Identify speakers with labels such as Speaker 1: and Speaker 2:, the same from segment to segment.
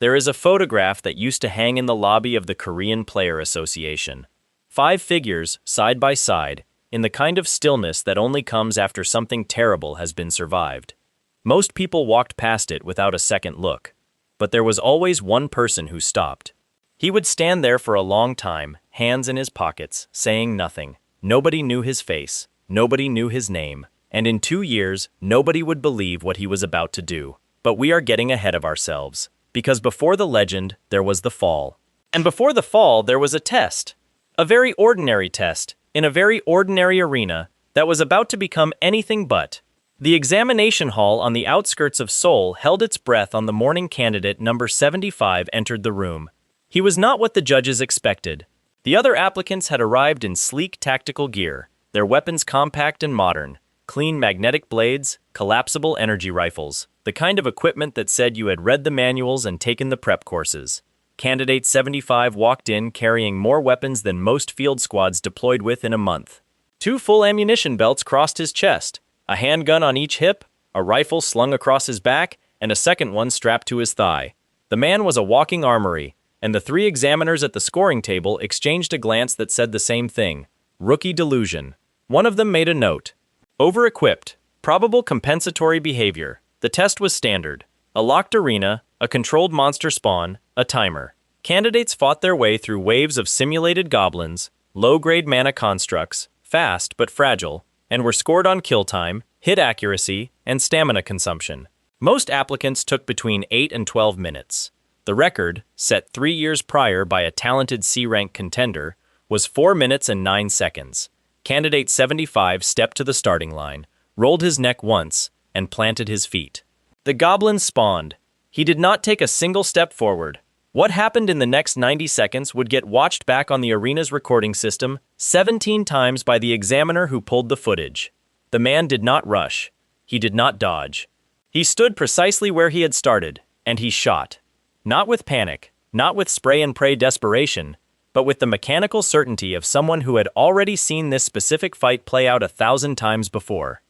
Speaker 1: There is a photograph that used to hang in the lobby of the Korean Player Association. 5 figures, side by side, in the kind of stillness that only comes after something terrible has been survived. Most people walked past it without a second look, but there was always one person who stopped. He would stand there for a long time, hands in his pockets, saying nothing. Nobody knew his face, nobody knew his name, and in 2 years, nobody would believe what he was about to do. But we are getting ahead of ourselves, because before the legend, there was the fall. And before the fall, there was a test. A very ordinary test, in a very ordinary arena, that was about to become anything but. The examination hall on the outskirts of Seoul held its breath on the morning candidate number 75 entered the room. He was not what the judges expected. The other applicants had arrived in sleek tactical gear, their weapons compact and modern, clean magnetic blades, collapsible energy rifles, the kind of equipment that said you had read the manuals and taken the prep courses. Candidate 75 walked in carrying more weapons than most field squads deployed with in a month. 2 full ammunition belts crossed his chest, a handgun on each hip, a rifle slung across his back, and a second one strapped to his thigh. The man was a walking armory, and the 3 examiners at the scoring table exchanged a glance that said the same thing. Rookie delusion. One of them made a note. Over-equipped. Probable compensatory behavior. The test was standard. A locked arena, a controlled monster spawn, a timer. Candidates fought their way through waves of simulated goblins, low-grade mana constructs, fast but fragile, and were scored on kill time, hit accuracy, and stamina consumption. Most applicants took between 8 and 12 minutes. The record, set 3 years prior by a talented C-rank contender, was 4 minutes and 9 seconds. Candidate 75 stepped to the starting line, rolled his neck once, and planted his feet. The goblin spawned. He did not take a single step forward. What happened in the next 90 seconds would get watched back on the arena's recording system 17 times by the examiner who pulled the footage. The man did not rush. He did not dodge. He stood precisely where he had started, and he shot. Not with panic, not with spray-and-pray desperation, but with the mechanical certainty of someone who had already seen this specific fight play out 1,000 times before.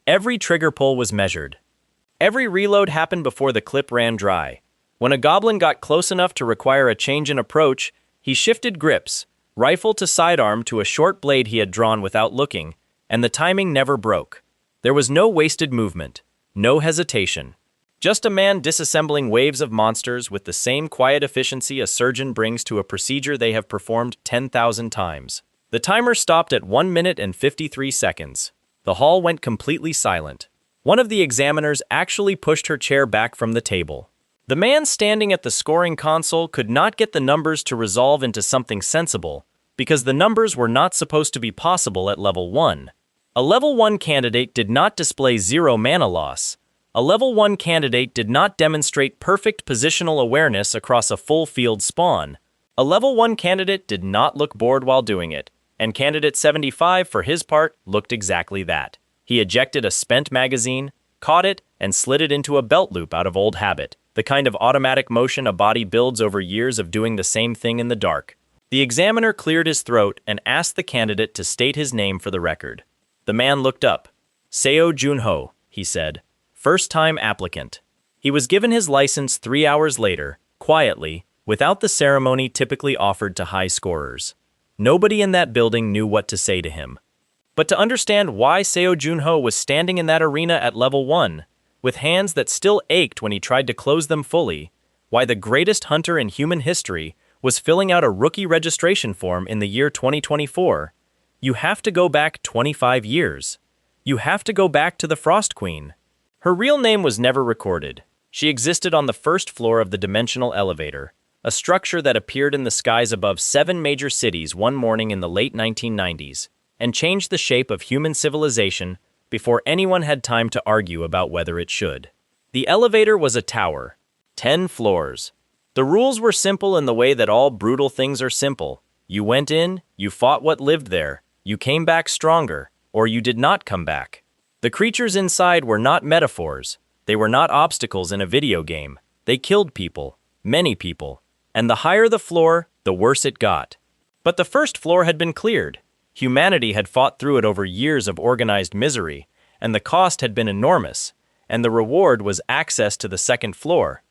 Speaker 1: Every trigger pull was measured. Every reload happened before the clip ran dry. When a goblin got close enough to require a change in approach, he shifted grips, rifle to sidearm to a short blade he had drawn without looking, and the timing never broke. There was no wasted movement, no hesitation. Just a man disassembling waves of monsters with the same quiet efficiency a surgeon brings to a procedure they have performed 10,000 times. The timer stopped at 1 minute and 53 seconds. The hall went completely silent. One of the examiners actually pushed her chair back from the table. The man standing at the scoring console could not get the numbers to resolve into something sensible, because the numbers were not supposed to be possible at level 1. A level 1 candidate did not display 0 mana loss. A level 1 candidate did not demonstrate perfect positional awareness across a full field spawn. A level 1 candidate did not look bored while doing it, and candidate 75, for his part, looked exactly that. He ejected a spent magazine, caught it, and slid it into a belt loop out of old habit, the kind of automatic motion a body builds over years of doing the same thing in the dark. The examiner cleared his throat and asked the candidate to state his name for the record. The man looked up. Seo Junho, he said. First-time applicant. He was given his license 3 hours later, quietly, without the ceremony typically offered to high scorers. Nobody in that building knew what to say to him. But to understand why Seo Junho was standing in that arena at level 1, with hands that still ached when he tried to close them fully, why the greatest hunter in human history was filling out a rookie registration form in the year 2024, you have to go back 25 years. You have to go back to the Frost Queen. Her real name was never recorded. She existed on the first floor of the Dimensional Elevator, a structure that appeared in the skies above 7 major cities one morning in the late 1990s, and changed the shape of human civilization before anyone had time to argue about whether it should. The elevator was a tower, 10 floors. The rules were simple in the way that all brutal things are simple. You went in, you fought what lived there, you came back stronger, or you did not come back. The creatures inside were not metaphors. They were not obstacles in a video game. They killed people, many people, and the higher the floor, the worse it got. But the first floor had been cleared. Humanity had fought through it over years of organized misery, and the cost had been enormous, and the reward was access to the second floor,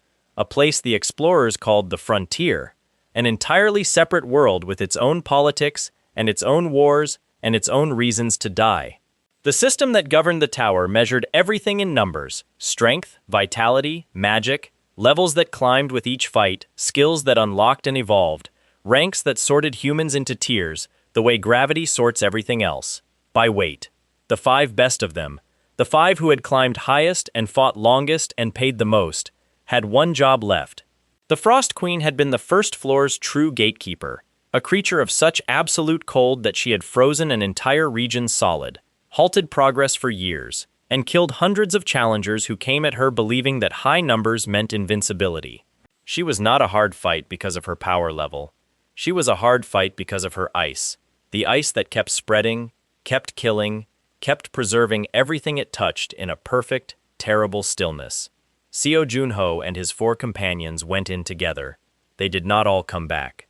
Speaker 1: a place the explorers called the frontier, an entirely separate world with its own politics and its own wars and its own reasons to die. The system that governed the tower measured everything in numbers: strength, vitality, magic, levels that climbed with each fight, skills that unlocked and evolved, ranks that sorted humans into tiers, the way gravity sorts everything else. By weight. The 5 best of them, the 5 who had climbed highest and fought longest and paid the most, had one job left. The Frost Queen had been the first floor's true gatekeeper, a creature of such absolute cold that she had frozen an entire region solid, halted progress for years, and killed hundreds of challengers who came at her believing that high numbers meant invincibility. She was not a hard fight because of her power level. She was a hard fight because of her ice, the ice that kept spreading, kept killing, kept preserving everything it touched in a perfect, terrible stillness. Seo Junho and his 4 companions went in together. They did not all come back.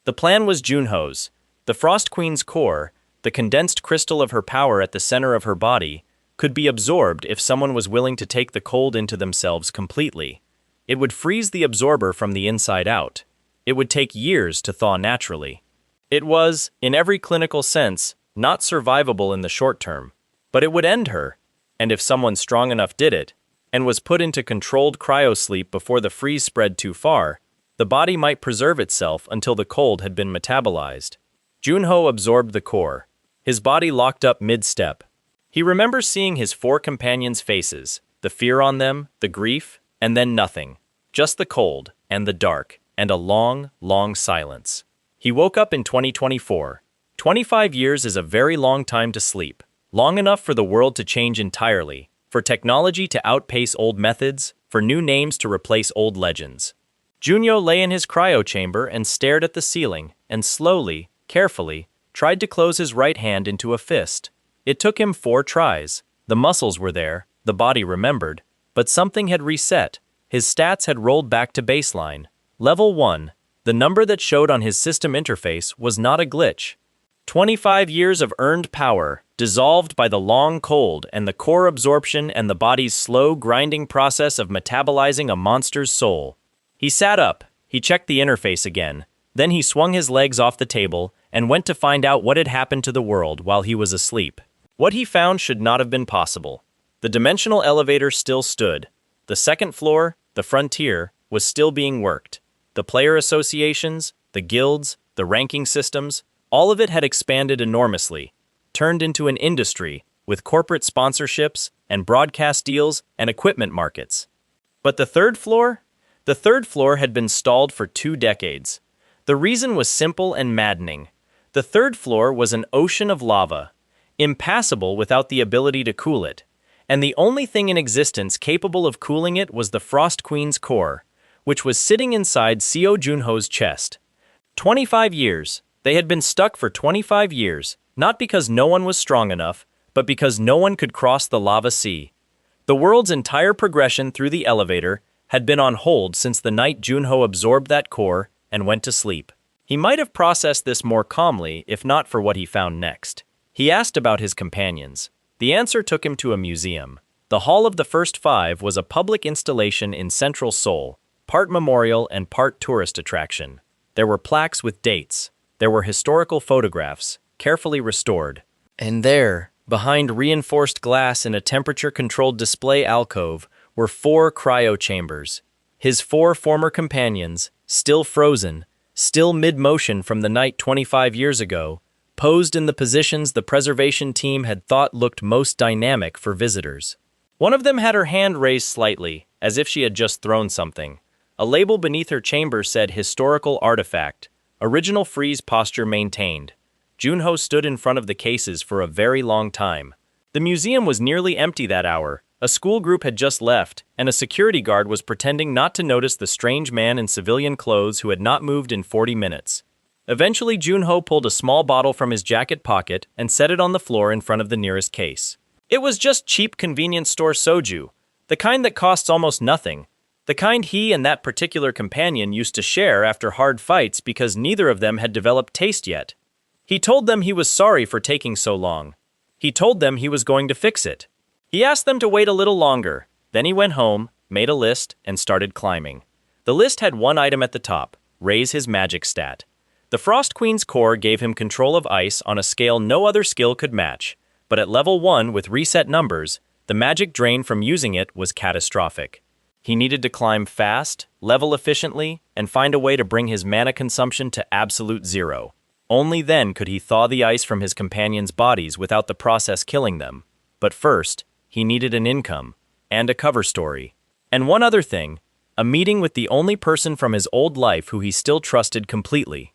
Speaker 1: The plan was Junho's. The Frost Queen's core, the condensed crystal of her power at the center of her body, could be absorbed if someone was willing to take the cold into themselves completely. It would freeze the absorber from the inside out. It would take years to thaw naturally. It was, in every clinical sense, not survivable in the short term, but it would end her, and if someone strong enough did it, and was put into controlled cryosleep before the freeze spread too far, the body might preserve itself until the cold had been metabolized. Junho absorbed the core. His body locked up mid-step. He remembers seeing his 4 companions' faces, the fear on them, the grief, and then nothing. Just the cold, and the dark, and a long, long silence. He woke up in 2024. 25 years is a very long time to sleep. Long enough for the world to change entirely, for technology to outpace old methods, for new names to replace old legends. Junho lay in his cryo chamber and stared at the ceiling, and slowly, carefully, tried to close his right hand into a fist. It took him 4 tries. The muscles were there, the body remembered, but something had reset. His stats had rolled back to baseline. Level 1, the number that showed on his system interface was not a glitch. 25 years of earned power, dissolved by the long cold and the core absorption and the body's slow grinding process of metabolizing a monster's soul. He sat up, he checked the interface again, then he swung his legs off the table and went to find out what had happened to the world while he was asleep. What he found should not have been possible. The dimensional elevator still stood. The 2nd floor, the frontier, was still being worked. The player associations, the guilds, the ranking systems, all of it had expanded enormously, turned into an industry with corporate sponsorships and broadcast deals and equipment markets. But the 3rd floor? The 3rd floor had been stalled for 2 decades. The reason was simple and maddening. The 3rd floor was an ocean of lava, impassable without the ability to cool it, and the only thing in existence capable of cooling it was the Frost Queen's core, which was sitting inside Seo Junho's chest. 25 years. They had been stuck for 25 years, not because no one was strong enough, but because no one could cross the lava sea. The world's entire progression through the elevator had been on hold since the night Junho absorbed that core and went to sleep. He might have processed this more calmly if not for what he found next. He asked about his companions. The answer took him to a museum. The Hall of the First 5 was a public installation in central Seoul, part memorial and part tourist attraction. There were plaques with dates. There were historical photographs, carefully restored. And there, behind reinforced glass in a temperature-controlled display alcove, were 4 cryo chambers. His 4 former companions, still frozen, still mid-motion from the night 25 years ago, posed in the positions the preservation team had thought looked most dynamic for visitors. One of them had her hand raised slightly, as if she had just thrown something. A label beneath her chamber said Historical Artifact, Original Freeze Posture Maintained. Junho stood in front of the cases for a very long time. The museum was nearly empty that hour. A school group had just left, and a security guard was pretending not to notice the strange man in civilian clothes who had not moved in 40 minutes. Eventually, Junho pulled a small bottle from his jacket pocket and set it on the floor in front of the nearest case. It was just cheap convenience store soju, the kind that costs almost nothing. The kind he and that particular companion used to share after hard fights because neither of them had developed taste yet. He told them he was sorry for taking so long. He told them he was going to fix it. He asked them to wait a little longer. Then he went home, made a list, and started climbing. The list had one item at the top: raise his magic stat. The Frost Queen's core gave him control of ice on a scale no other skill could match, but at level 1 with reset numbers, the magic drain from using it was catastrophic. He needed to climb fast, level efficiently, and find a way to bring his mana consumption to absolute zero. Only then could he thaw the ice from his companions' bodies without the process killing them. But first, he needed an income, and a cover story. And one other thing, a meeting with the only person from his old life who he still trusted completely.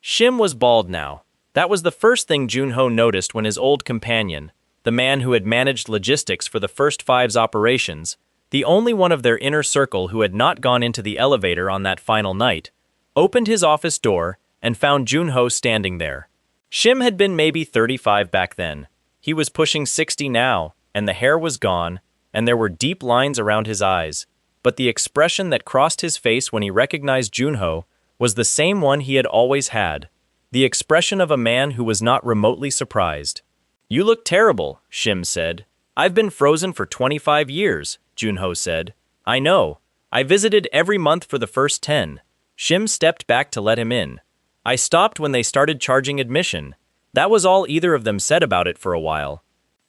Speaker 1: Shim was bald now. That was the first thing Junho noticed when his old companion, the man who had managed logistics for the first Five's operations, the only one of their inner circle who had not gone into the elevator on that final night, opened his office door and found Junho standing there. Shim had been maybe 35 back then. He was pushing 60 now, and the hair was gone, and there were deep lines around his eyes. But the expression that crossed his face when he recognized Junho was the same one he had always had, the expression of a man who was not remotely surprised. "You look terrible," Shim said. "I've been frozen for 25 years, Junho said. "I know. I visited every month for the first 10. Shim stepped back to let him in. "I stopped when they started charging admission." That was all either of them said about it for a while.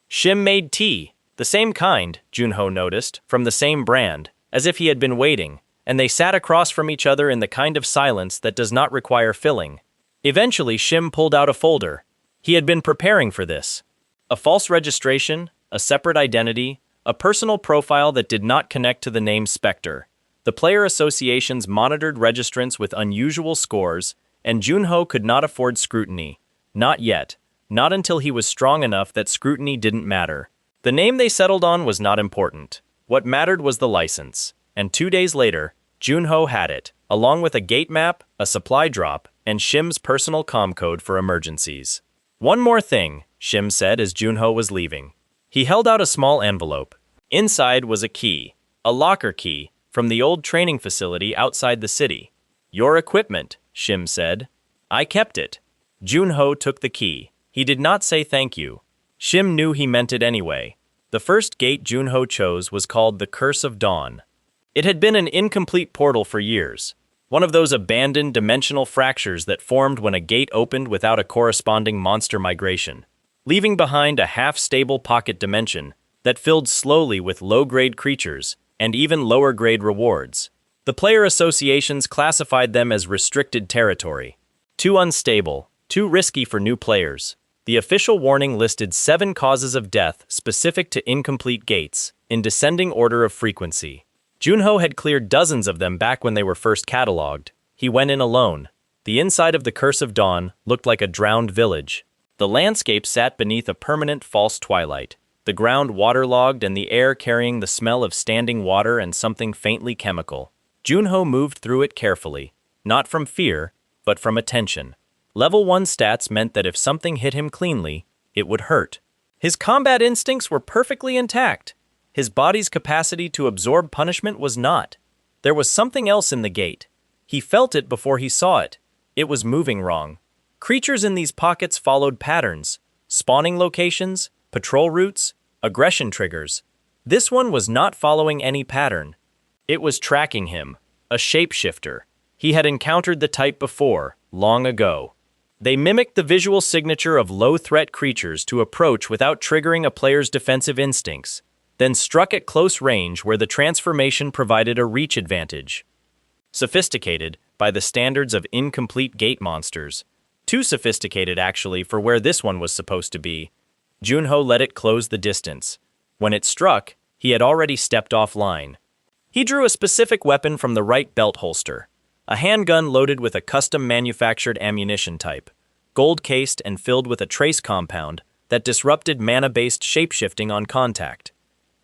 Speaker 1: Shim made tea, the same kind, Junho noticed, from the same brand, as if he had been waiting, and they sat across from each other in the kind of silence that does not require filling. Eventually, Shim pulled out a folder. He had been preparing for this. A false registration, a separate identity, a personal profile that did not connect to the name Spectre. The player associations monitored registrants with unusual scores, and Junho could not afford scrutiny. Not yet. Not until he was strong enough that scrutiny didn't matter. The name they settled on was not important. What mattered was the license. And 2 days later, Junho had it, along with a gate map, a supply drop, and Shim's personal comm code for emergencies. "One more thing," Shim said as Junho was leaving. He held out a small envelope. Inside was a key, a locker key, from the old training facility outside the city. "Your equipment," Shim said. "I kept it." Junho took the key. He did not say thank you. Shim knew he meant it anyway. The first gate Junho chose was called the Curse of Dawn. It had been an incomplete portal for years, one of those abandoned dimensional fractures that formed when a gate opened without a corresponding monster migration, leaving behind a half-stable pocket dimension that filled slowly with low-grade creatures and even lower-grade rewards. The player associations classified them as restricted territory. Too unstable, too risky for new players. The official warning listed 7 causes of death specific to incomplete gates, in descending order of frequency. Junho had cleared dozens of them back when they were first catalogued. He went in alone. The inside of the Curse of Dawn looked like a drowned village. The landscape sat beneath a permanent false twilight, the ground waterlogged and the air carrying the smell of standing water and something faintly chemical. Junho moved through it carefully, not from fear, but from attention. Level 1 stats meant that if something hit him cleanly, it would hurt. His combat instincts were perfectly intact. His body's capacity to absorb punishment was not. There was something else in the gate. He felt it before he saw it. It was moving wrong. Creatures in these pockets followed patterns, spawning locations, patrol routes, aggression triggers. This one was not following any pattern. It was tracking him, a shapeshifter. He had encountered the type before, long ago. They mimicked the visual signature of low-threat creatures to approach without triggering a player's defensive instincts, then struck at close range where the transformation provided a reach advantage. Sophisticated, by the standards of incomplete gate monsters. Too sophisticated, actually, for where this one was supposed to be. Junho let it close the distance. When it struck, he had already stepped offline. He drew a specific weapon from the right belt holster. A handgun loaded with a custom-manufactured ammunition type, gold-cased and filled with a trace compound that disrupted mana-based shapeshifting on contact.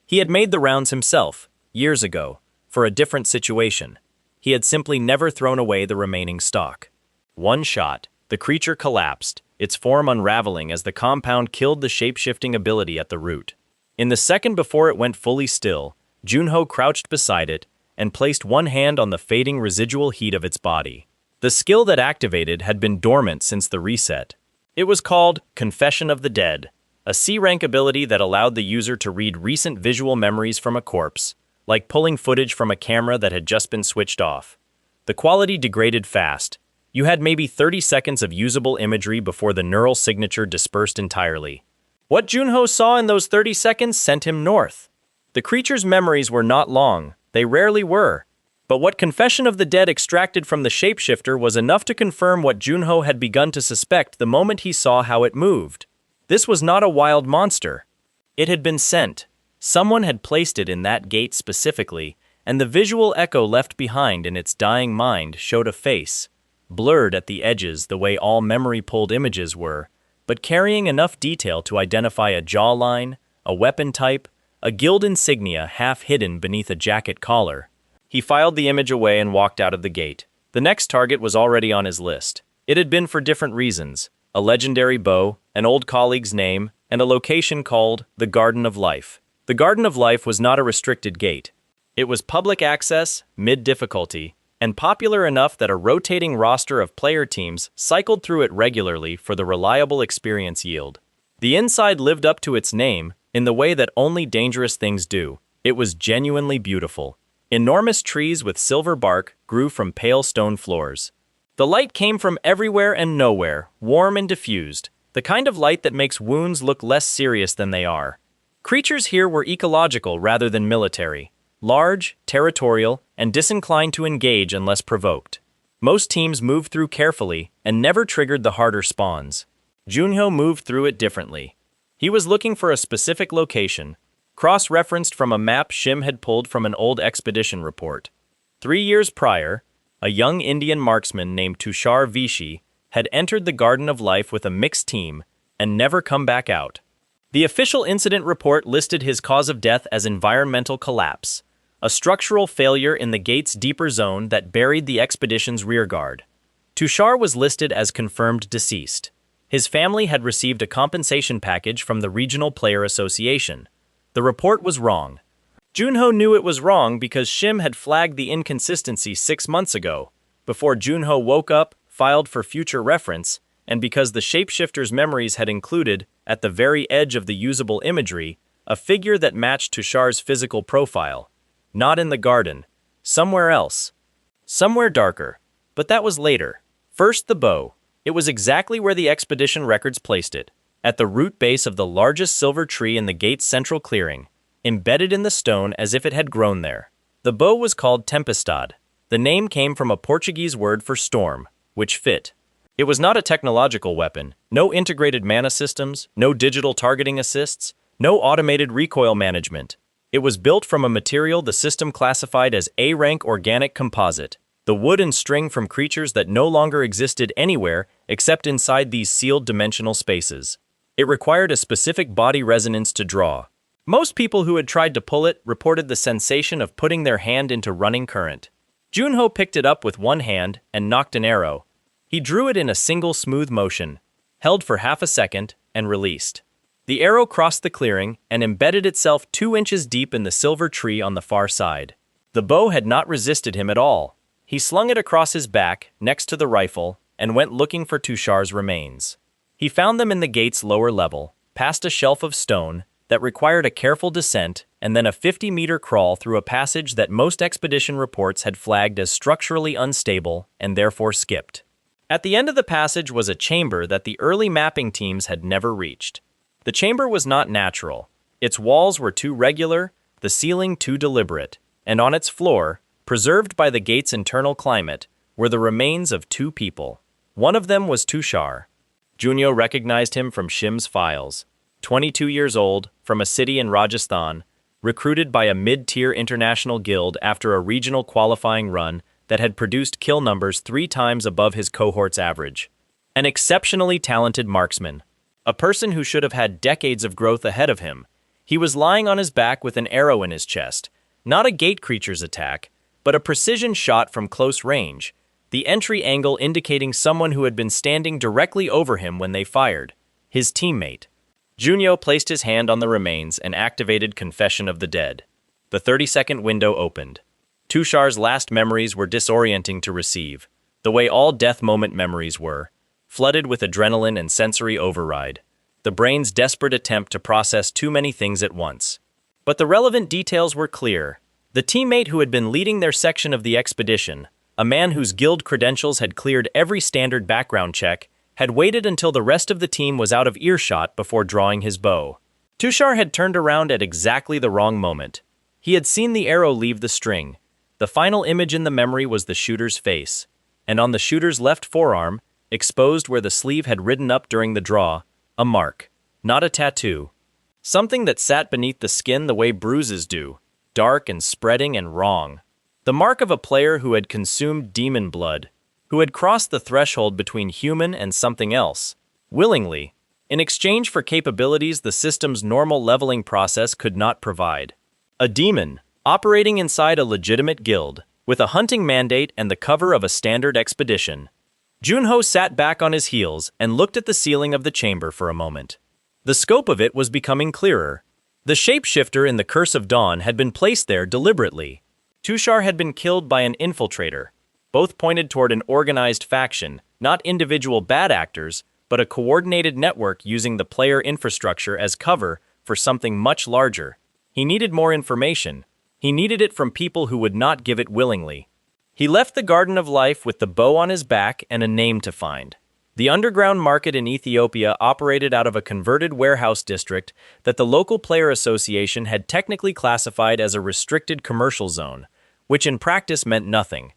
Speaker 1: He had made the rounds himself, years ago, for a different situation. He had simply never thrown away the remaining stock. One shot, the creature collapsed, its form unraveling as the compound killed the shape-shifting ability at the root. In the second before it went fully still, Junho crouched beside it and placed one hand on the fading residual heat of its body. The skill that activated had been dormant since the reset. It was called Confession of the Dead, a C-rank ability that allowed the user to read recent visual memories from a corpse, like pulling footage from a camera that had just been switched off. The quality degraded fast. You had maybe 30 seconds of usable imagery before the neural signature dispersed entirely. What Junho saw in those 30 seconds sent him north. The creature's memories were not long, they rarely were. But what Confession of the Dead extracted from the shapeshifter was enough to confirm what Junho had begun to suspect the moment he saw how it moved. This was not a wild monster. It had been sent. Someone had placed it in that gate specifically, and the visual echo left behind in its dying mind showed a face, blurred at the edges the way all memory-pulled images were, but carrying enough detail to identify a jawline, a weapon type, a guild insignia half hidden beneath a jacket collar. He filed the image away and walked out of the gate. The next target was already on his list. It had been for different reasons: a legendary bow, an old colleague's name, and a location called the Garden of Life. The Garden of Life was not a restricted gate. It was public access, mid-difficulty, and popular enough that a rotating roster of player teams cycled through it regularly for the reliable experience yield. The inside lived up to its name in the way that only dangerous things do. It was genuinely beautiful. Enormous trees with silver bark grew from pale stone floors. The light came from everywhere and nowhere, warm and diffused, the kind of light that makes wounds look less serious than they are. Creatures here were ecological rather than military, large, territorial, and disinclined to engage unless provoked. Most teams moved through carefully and never triggered the harder spawns. Junho moved through it differently. He was looking for a specific location, cross-referenced from a map Shim had pulled from an old expedition report. 3 years prior, a young Indian marksman named Tushar Vishi had entered the Garden of Life with a mixed team and never come back out. The official incident report listed his cause of death as environmental collapse, a structural failure in the gate's deeper zone that buried the expedition's rearguard. Tushar was listed as confirmed deceased. His family had received a compensation package from the Regional Player Association. The report was wrong. Junho knew it was wrong because Shim had flagged the inconsistency 6 months ago, before Junho woke up, filed for future reference, and because the shapeshifter's memories had included, at the very edge of the usable imagery, a figure that matched Tushar's physical profile. Not in the garden. Somewhere else. Somewhere darker. But that was later. First, the bow. It was exactly where the expedition records placed it, at the root base of the largest silver tree in the gate's central clearing, embedded in the stone as if it had grown there. The bow was called Tempestad. The name came from a Portuguese word for storm, which fit. It was not a technological weapon, no integrated mana systems, no digital targeting assists, no automated recoil management. It was built from a material the system classified as A-rank organic composite, the wood and string from creatures that no longer existed anywhere except inside these sealed dimensional spaces. It required a specific body resonance to draw. Most people who had tried to pull it reported the sensation of putting their hand into running current. Junho picked it up with one hand and knocked an arrow. He drew it in a single smooth motion, held for half a second, and released. The arrow crossed the clearing and embedded itself 2 inches deep in the silver tree on the far side. The bow had not resisted him at all. He slung it across his back, next to the rifle, and went looking for Tushar's remains. He found them in the gate's lower level, past a shelf of stone that required a careful descent and then a 50-meter crawl through a passage that most expedition reports had flagged as structurally unstable and therefore skipped. At the end of the passage was a chamber that the early mapping teams had never reached. The chamber was not natural. Its walls were too regular, the ceiling too deliberate, and on its floor, preserved by the gate's internal climate, were the remains of 2 people. One of them was Tushar. Junho recognized him from Shim's files. 22 years old, from a city in Rajasthan, recruited by a mid-tier international guild after a regional qualifying run that had produced kill numbers 3 times above his cohort's average. An exceptionally talented marksman. A person who should have had decades of growth ahead of him. He was lying on his back with an arrow in his chest. Not a gate creature's attack, but a precision shot from close range, the entry angle indicating someone who had been standing directly over him when they fired. His teammate. Junho placed his hand on the remains and activated Confession of the Dead. The 30-second window opened. Tushar's last memories were disorienting to receive, the way all death moment memories were, flooded with adrenaline and sensory override, the brain's desperate attempt to process too many things at once. But the relevant details were clear. The teammate who had been leading their section of the expedition, a man whose guild credentials had cleared every standard background check, had waited until the rest of the team was out of earshot before drawing his bow. Tushar had turned around at exactly the wrong moment. He had seen the arrow leave the string. The final image in the memory was the shooter's face, and on the shooter's left forearm, exposed where the sleeve had ridden up during the draw, a mark, not a tattoo. Something that sat beneath the skin the way bruises do, dark and spreading and wrong. The mark of a player who had consumed demon blood, who had crossed the threshold between human and something else, willingly, in exchange for capabilities the system's normal leveling process could not provide. A demon, operating inside a legitimate guild, with a hunting mandate and the cover of a standard expedition. Junho sat back on his heels and looked at the ceiling of the chamber for a moment. The scope of it was becoming clearer. The shapeshifter in the Curse of Dawn had been placed there deliberately. Tushar had been killed by an infiltrator. Both pointed toward an organized faction, not individual bad actors, but a coordinated network using the player infrastructure as cover for something much larger. He needed more information. He needed it from people who would not give it willingly. He left the Garden of Life with the bow on his back and a name to find. The underground market in Ethiopia operated out of a converted warehouse district that the local player association had technically classified as a restricted commercial zone, which in practice meant nothing.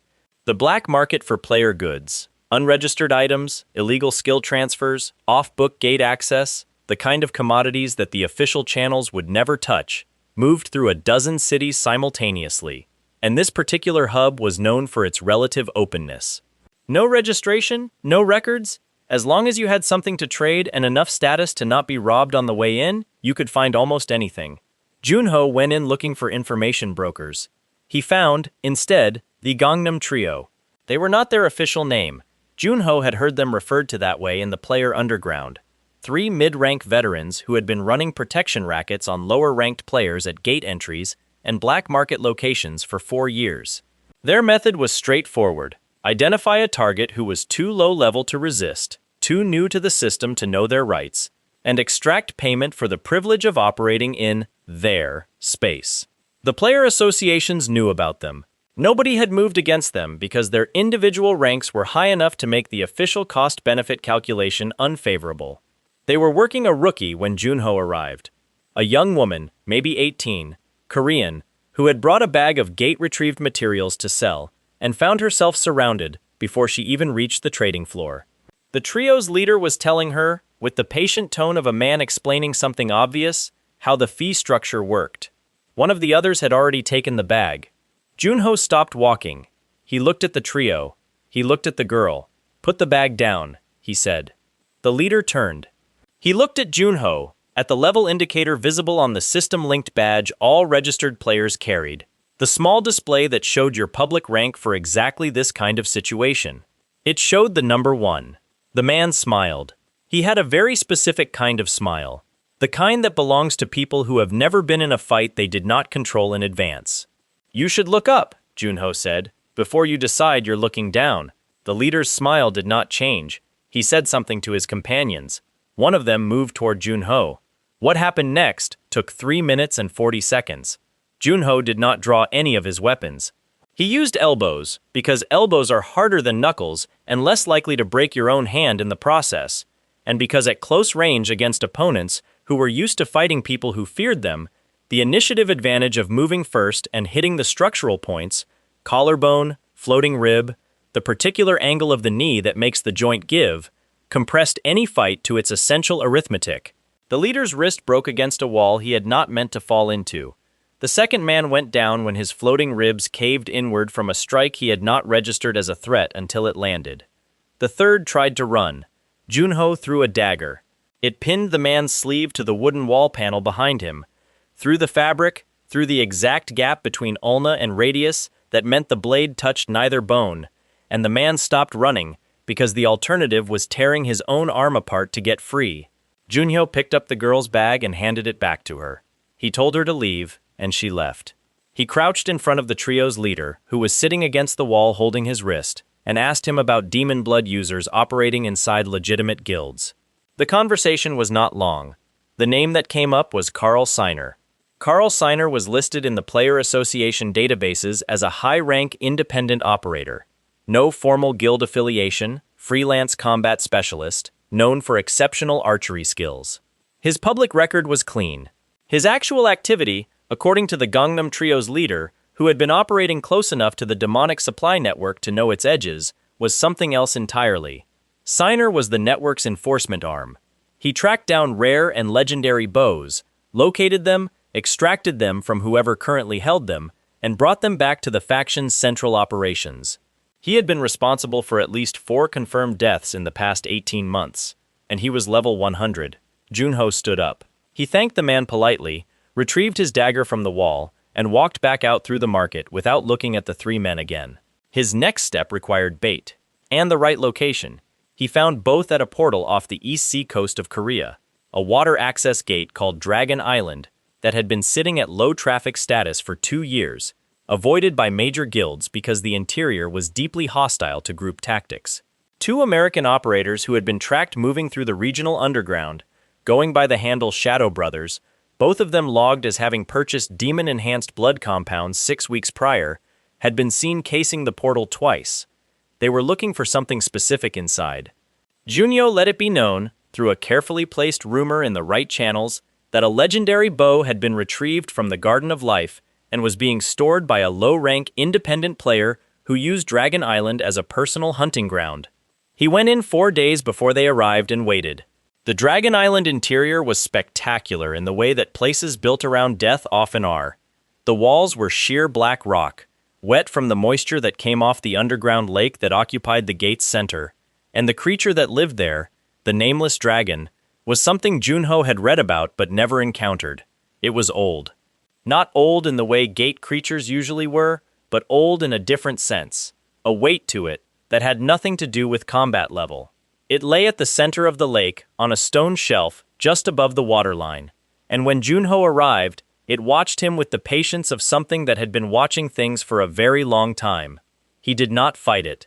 Speaker 1: The black market for player goods, unregistered items, illegal skill transfers, off-book gate access, the kind of commodities that the official channels would never touch, moved through a dozen cities simultaneously, and this particular hub was known for its relative openness. No registration, no records. As long as you had something to trade and enough status to not be robbed on the way in, you could find almost anything. Junho went in looking for information brokers. He found, instead, the Gangnam Trio. They were not their official name. Junho had heard them referred to that way in the player underground. 3 mid-rank veterans who had been running protection rackets on lower-ranked players at gate entries and black market locations for 4 years. Their method was straightforward. Identify a target who was too low level to resist, too new to the system to know their rights, and extract payment for the privilege of operating in their space. The player associations knew about them. Nobody had moved against them because their individual ranks were high enough to make the official cost-benefit calculation unfavorable. They were working a rookie when Junho arrived. A young woman, maybe 18, Korean, who had brought a bag of gate-retrieved materials to sell, and found herself surrounded before she even reached the trading floor. The trio's leader was telling her, with the patient tone of a man explaining something obvious, how the fee structure worked. One of the others had already taken the bag. Junho stopped walking. He looked at the trio. He looked at the girl. "Put the bag down," he said. The leader turned. He looked at Junho, at the level indicator visible on the system-linked badge all registered players carried. The small display that showed your public rank for exactly this kind of situation. It showed the number 1. The man smiled. He had a very specific kind of smile. The kind that belongs to people who have never been in a fight they did not control in advance. "You should look up," Junho said, "before you decide you're looking down." The leader's smile did not change. He said something to his companions. One of them moved toward Junho. What happened next took 3 minutes and 40 seconds. Junho did not draw any of his weapons. He used elbows, because elbows are harder than knuckles and less likely to break your own hand in the process, and because at close range against opponents who were used to fighting people who feared them, the initiative advantage of moving first and hitting the structural points, collarbone, floating rib, the particular angle of the knee that makes the joint give, compressed any fight to its essential arithmetic. The leader's wrist broke against a wall he had not meant to fall into. The second man went down when his floating ribs caved inward from a strike he had not registered as a threat until it landed. The third tried to run. Junho threw a dagger. It pinned the man's sleeve to the wooden wall panel behind him. Through the fabric, through the exact gap between ulna and radius that meant the blade touched neither bone, and the man stopped running because the alternative was tearing his own arm apart to get free. Junho picked up the girl's bag and handed it back to her. He told her to leave, and she left. He crouched in front of the trio's leader, who was sitting against the wall holding his wrist, and asked him about demon blood users operating inside legitimate guilds. The conversation was not long. The name that came up was Carl Seiner. Carl Seiner was listed in the Player Association databases as a high-rank independent operator. No formal guild affiliation, freelance combat specialist, known for exceptional archery skills. His public record was clean. His actual activity, according to the Gangnam Trio's leader, who had been operating close enough to the demonic supply network to know its edges, was something else entirely. Seiner was the network's enforcement arm. He tracked down rare and legendary bows, located them, extracted them from whoever currently held them, and brought them back to the faction's central operations. He had been responsible for at least 4 confirmed deaths in the past 18 months, and he was level 100. Junho stood up. He thanked the man politely, retrieved his dagger from the wall, and walked back out through the market without looking at the 3 men again. His next step required bait, and the right location. He found both at a portal off the East Sea coast of Korea, a water access gate called Dragon Island that had been sitting at low traffic status for 2 years, avoided by major guilds because the interior was deeply hostile to group tactics. 2 American operators who had been tracked moving through the regional underground, going by the handle Shadow Brothers, both of them logged as having purchased demon-enhanced blood compounds 6 weeks prior, had been seen casing the portal twice. They were looking for something specific inside. Junho let it be known, through a carefully placed rumor in the right channels, that a legendary bow had been retrieved from the Garden of Life and was being stored by a low-rank independent player who used Dragon Island as a personal hunting ground. He went in 4 days before they arrived and waited. The Dragon Island interior was spectacular in the way that places built around death often are. The walls were sheer black rock, wet from the moisture that came off the underground lake that occupied the gate's center, and the creature that lived there, the nameless dragon, was something Junho had read about but never encountered. It was old. Not old in the way gate creatures usually were, but old in a different sense, a weight to it that had nothing to do with combat level. It lay at the center of the lake on a stone shelf just above the waterline, and when Junho arrived, it watched him with the patience of something that had been watching things for a very long time. He did not fight it.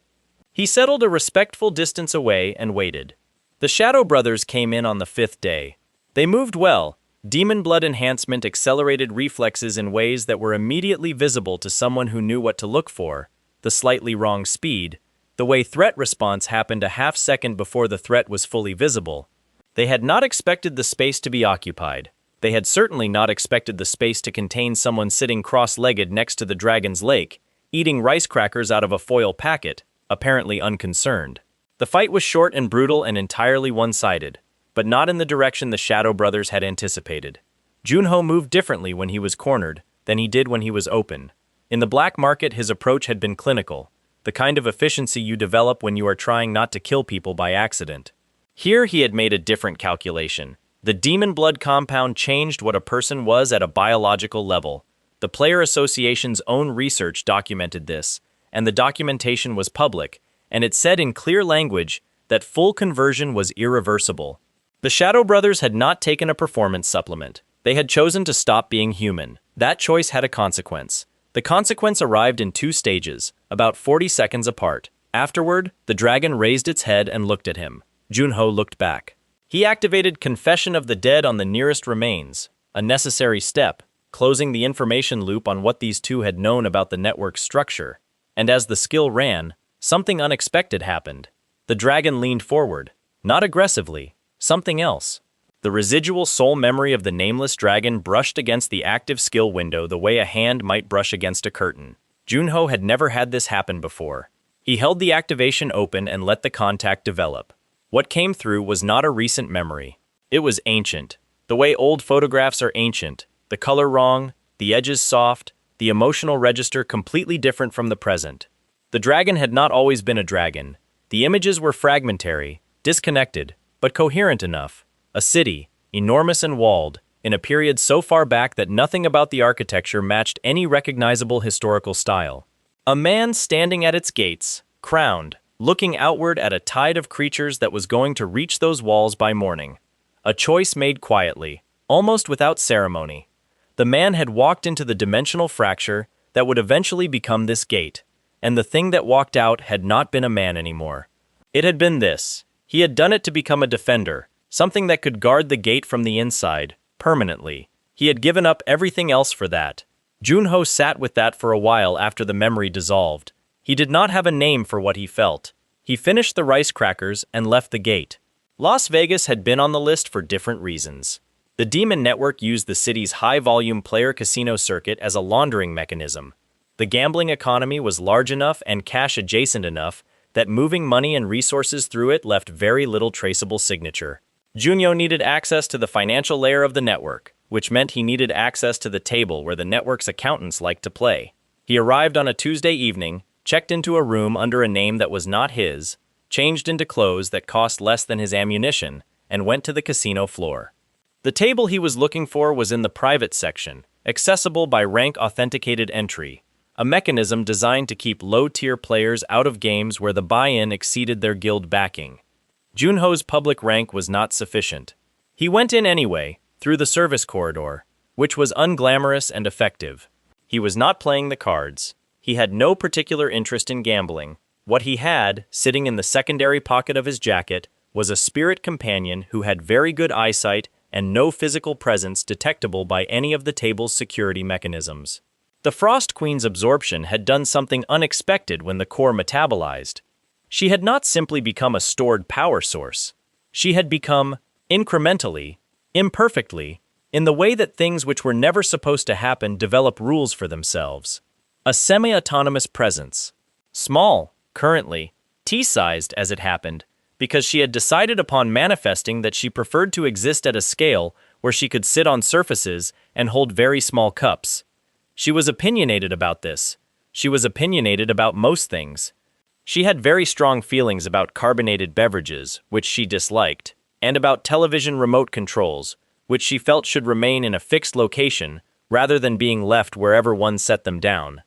Speaker 1: He settled a respectful distance away and waited. The Shadow Brothers came in on the 5th day. They moved well. Demon blood enhancement accelerated reflexes in ways that were immediately visible to someone who knew what to look for, the slightly wrong speed, the way threat response happened a half second before the threat was fully visible. They had not expected the space to be occupied. They had certainly not expected the space to contain someone sitting cross-legged next to the dragon's lake, eating rice crackers out of a foil packet, apparently unconcerned. The fight was short and brutal and entirely one-sided, but not in the direction the Shadow Brothers had anticipated. Junho moved differently when he was cornered than he did when he was open. In the black market, his approach had been clinical, the kind of efficiency you develop when you are trying not to kill people by accident. Here he had made a different calculation. The demon blood compound changed what a person was at a biological level. The Player Association's own research documented this, and the documentation was public, and it said in clear language that full conversion was irreversible. The Shadow Brothers had not taken a performance supplement. They had chosen to stop being human. That choice had a consequence. The consequence arrived in 2 stages, about 40 seconds apart. Afterward, the dragon raised its head and looked at him. Junho looked back. He activated Confession of the Dead on the nearest remains, a necessary step, closing the information loop on what these 2 had known about the network's structure. And as the skill ran, something unexpected happened. The dragon leaned forward, not aggressively, something else. The residual soul memory of the nameless dragon brushed against the active skill window the way a hand might brush against a curtain. Junho had never had this happen before. He held the activation open and let the contact develop. What came through was not a recent memory. It was ancient, the way old photographs are ancient, the color wrong, the edges soft, the emotional register completely different from the present. The dragon had not always been a dragon. The images were fragmentary, disconnected, but coherent enough. A city, enormous and walled, in a period so far back that nothing about the architecture matched any recognizable historical style. A man standing at its gates, crowned, looking outward at a tide of creatures that was going to reach those walls by morning. A choice made quietly, almost without ceremony. The man had walked into the dimensional fracture that would eventually become this gate, and the thing that walked out had not been a man anymore. It had been this. He had done it to become a defender, something that could guard the gate from the inside, permanently. He had given up everything else for that. Junho sat with that for a while after the memory dissolved. He did not have a name for what he felt. He finished the rice crackers and left the gate. Las Vegas had been on the list for different reasons. The Demon Network used the city's high-volume player casino circuit as a laundering mechanism. The gambling economy was large enough and cash-adjacent enough that moving money and resources through it left very little traceable signature. Junho needed access to the financial layer of the network, which meant he needed access to the table where the network's accountants liked to play. He arrived on a Tuesday evening, checked into a room under a name that was not his, changed into clothes that cost less than his ammunition, and went to the casino floor. The table he was looking for was in the private section, accessible by rank-authenticated entry, a mechanism designed to keep low-tier players out of games where the buy-in exceeded their guild backing. Junho's public rank was not sufficient. He went in anyway, through the service corridor, which was unglamorous and effective. He was not playing the cards. He had no particular interest in gambling. What he had, sitting in the secondary pocket of his jacket, was a spirit companion who had very good eyesight and no physical presence detectable by any of the table's security mechanisms. The Frost Queen's absorption had done something unexpected when the core metabolized. She had not simply become a stored power source. She had become, incrementally, imperfectly, in the way that things which were never supposed to happen develop rules for themselves. A semi-autonomous presence. Small, currently, T-sized as it happened, because she had decided upon manifesting that she preferred to exist at a scale where she could sit on surfaces and hold very small cups. She was opinionated about this. She was opinionated about most things. She had very strong feelings about carbonated beverages, which she disliked, and about television remote controls, which she felt should remain in a fixed location rather than being left wherever one set them down.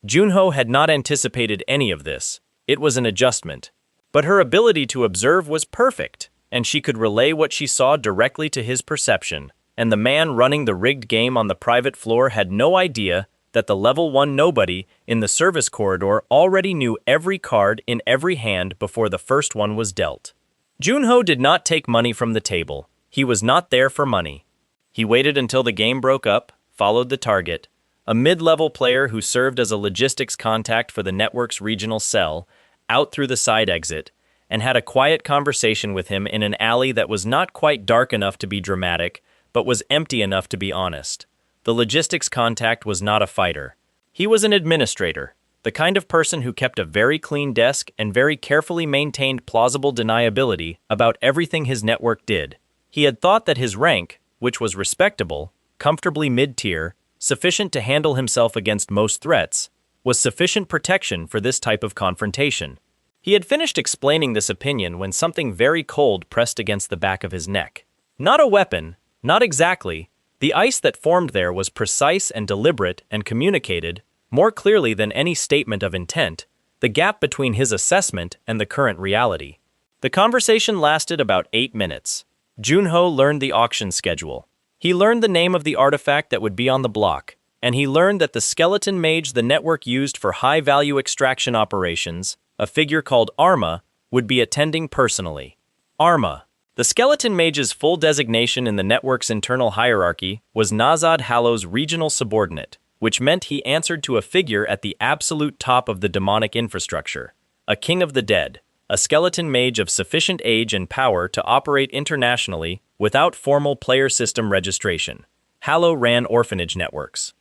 Speaker 1: Junho had not anticipated any of this. It was an adjustment. But her ability to observe was perfect, and she could relay what she saw directly to his perception, and the man running the rigged game on the private floor had no idea that the level 1 nobody in the service corridor already knew every card in every hand before the first one was dealt. Junho did not take money from the table. He was not there for money. He waited until the game broke up, followed the target, a mid-level player who served as a logistics contact for the network's regional cell, out through the side exit, and had a quiet conversation with him in an alley that was not quite dark enough to be dramatic, but was empty enough to be honest. The logistics contact was not a fighter. He was an administrator, the kind of person who kept a very clean desk and very carefully maintained plausible deniability about everything his network did. He had thought that his rank, which was respectable, comfortably mid-tier, sufficient to handle himself against most threats, was sufficient protection for this type of confrontation. He had finished explaining this opinion when something very cold pressed against the back of his neck. Not a weapon, not exactly. The ice that formed there was precise and deliberate and communicated, more clearly than any statement of intent, the gap between his assessment and the current reality. The conversation lasted about 8 minutes. Junho learned the auction schedule. He learned the name of the artifact that would be on the block, and he learned that the skeleton mage the network used for high-value extraction operations, a figure called Arma, would be attending personally. Arma. The skeleton mage's full designation in the network's internal hierarchy was Nazad Hallow's regional subordinate, which meant he answered to a figure at the absolute top of the demonic infrastructure, a king of the dead, a skeleton mage of sufficient age and power to operate internationally without formal player system registration. Hallow ran orphanage networks.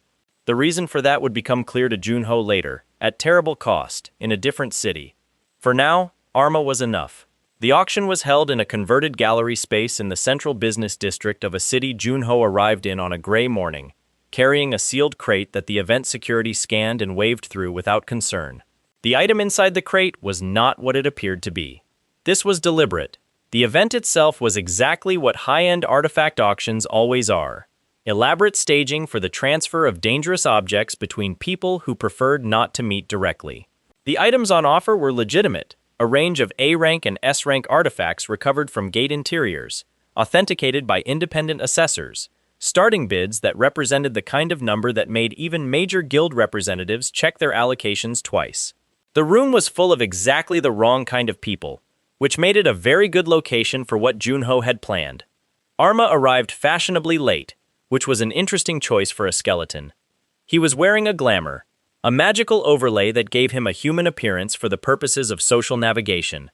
Speaker 1: The reason for that would become clear to Junho later, at terrible cost, in a different city. For now, Arma was enough. The auction was held in a converted gallery space in the central business district of a city Junho arrived in on a gray morning, carrying a sealed crate that the event security scanned and waved through without concern. The item inside the crate was not what it appeared to be. This was deliberate. The event itself was exactly what high-end artifact auctions always are. Elaborate staging for the transfer of dangerous objects between people who preferred not to meet directly. The items on offer were legitimate, a range of A-rank and S-rank artifacts recovered from gate interiors, authenticated by independent assessors, starting bids that represented the kind of number that made even major guild representatives check their allocations twice. The room was full of exactly the wrong kind of people, which made it a very good location for what Junho had planned. Arma arrived fashionably late, which was an interesting choice for a skeleton. He was wearing a glamour, a magical overlay that gave him a human appearance for the purposes of social navigation.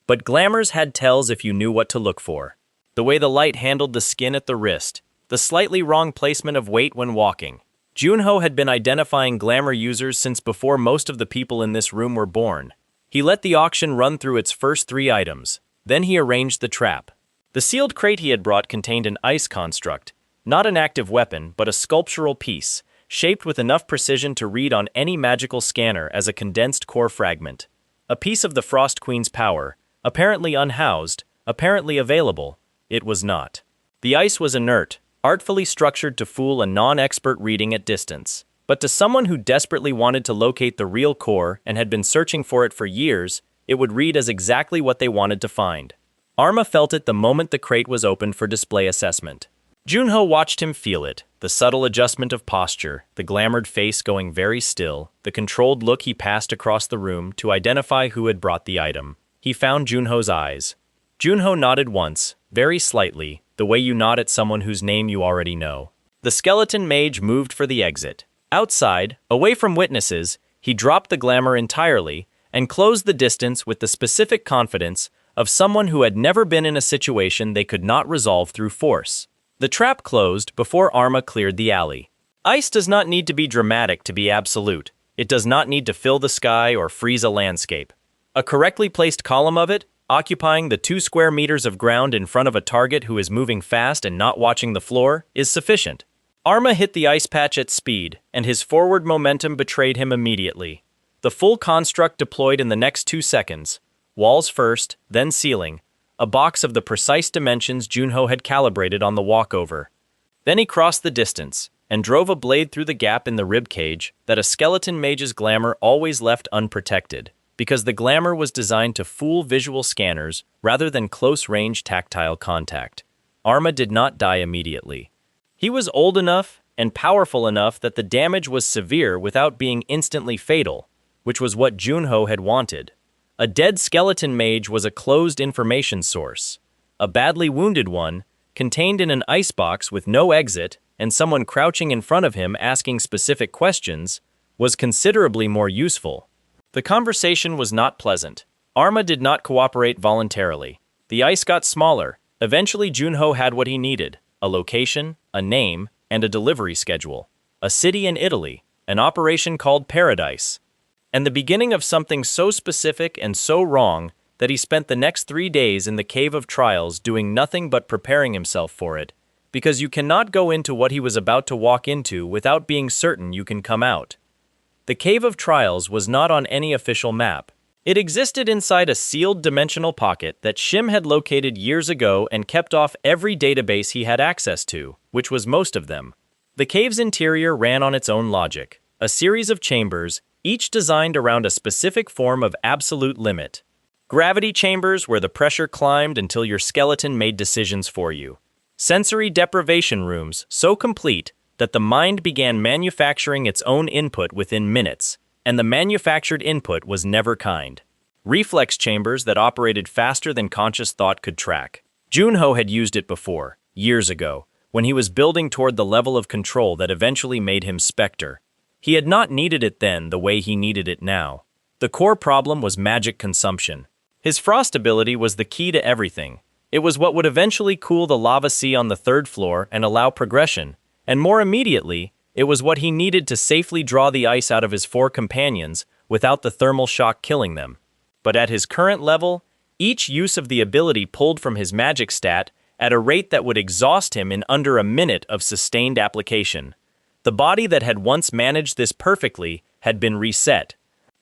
Speaker 1: But glamours had tells if you knew what to look for. The way the light handled the skin at the wrist, the slightly wrong placement of weight when walking. Junho had been identifying glamour users since before most of the people in this room were born. He let the auction run through its first 3 items. Then he arranged the trap. The sealed crate he had brought contained an ice construct, not an active weapon, but a sculptural piece, shaped with enough precision to read on any magical scanner as a condensed core fragment. A piece of the Frost Queen's power, apparently unhoused, apparently available. It was not. The ice was inert, artfully structured to fool a non-expert reading at distance. But to someone who desperately wanted to locate the real core and had been searching for it for years, it would read as exactly what they wanted to find. Arma felt it the moment the crate was opened for display assessment. Junho watched him feel it, the subtle adjustment of posture, the glamoured face going very still, the controlled look he passed across the room to identify who had brought the item. He found Junho's eyes. Junho nodded once, very slightly, the way you nod at someone whose name you already know. The skeleton mage moved for the exit. Outside, away from witnesses, he dropped the glamour entirely and closed the distance with the specific confidence of someone who had never been in a situation they could not resolve through force. The trap closed before Arma cleared the alley. Ice does not need to be dramatic to be absolute. It does not need to fill the sky or freeze a landscape. A correctly placed column of it, occupying the 2 square meters of ground in front of a target who is moving fast and not watching the floor, is sufficient. Arma hit the ice patch at speed, and his forward momentum betrayed him immediately. The full construct deployed in the next 2 seconds. Walls first, then ceiling. A box of the precise dimensions Junho had calibrated on the walkover. Then he crossed the distance, and drove a blade through the gap in the rib cage that a skeleton mage's glamour always left unprotected, because the glamour was designed to fool visual scanners rather than close-range tactile contact. Arma did not die immediately. He was old enough and powerful enough that the damage was severe without being instantly fatal, which was what Junho had wanted. A dead skeleton mage was a closed information source. A badly wounded one, contained in an icebox with no exit and someone crouching in front of him asking specific questions, was considerably more useful. The conversation was not pleasant. Arma did not cooperate voluntarily. The ice got smaller. Eventually Junho had what he needed: a location, a name, and a delivery schedule. A city in Italy, an operation called Paradise. And the beginning of something so specific and so wrong that he spent the next 3 days in the Cave of Trials doing nothing but preparing himself for it, because you cannot go into what he was about to walk into without being certain you can come out. The Cave of Trials was not on any official map. It existed inside a sealed dimensional pocket that Shim had located years ago and kept off every database he had access to, which was most of them. The cave's interior ran on its own logic, a series of chambers, each designed around a specific form of absolute limit. Gravity chambers where the pressure climbed until your skeleton made decisions for you. Sensory deprivation rooms so complete that the mind began manufacturing its own input within minutes, and the manufactured input was never kind. Reflex chambers that operated faster than conscious thought could track. Junho had used it before, years ago, when he was building toward the level of control that eventually made him Spectre. He had not needed it then the way he needed it now. The core problem was magic consumption. His frost ability was the key to everything. It was what would eventually cool the lava sea on the 3rd floor and allow progression, and more immediately, it was what he needed to safely draw the ice out of his 4 companions without the thermal shock killing them. But at his current level, each use of the ability pulled from his magic stat at a rate that would exhaust him in under a minute of sustained application. The body that had once managed this perfectly had been reset.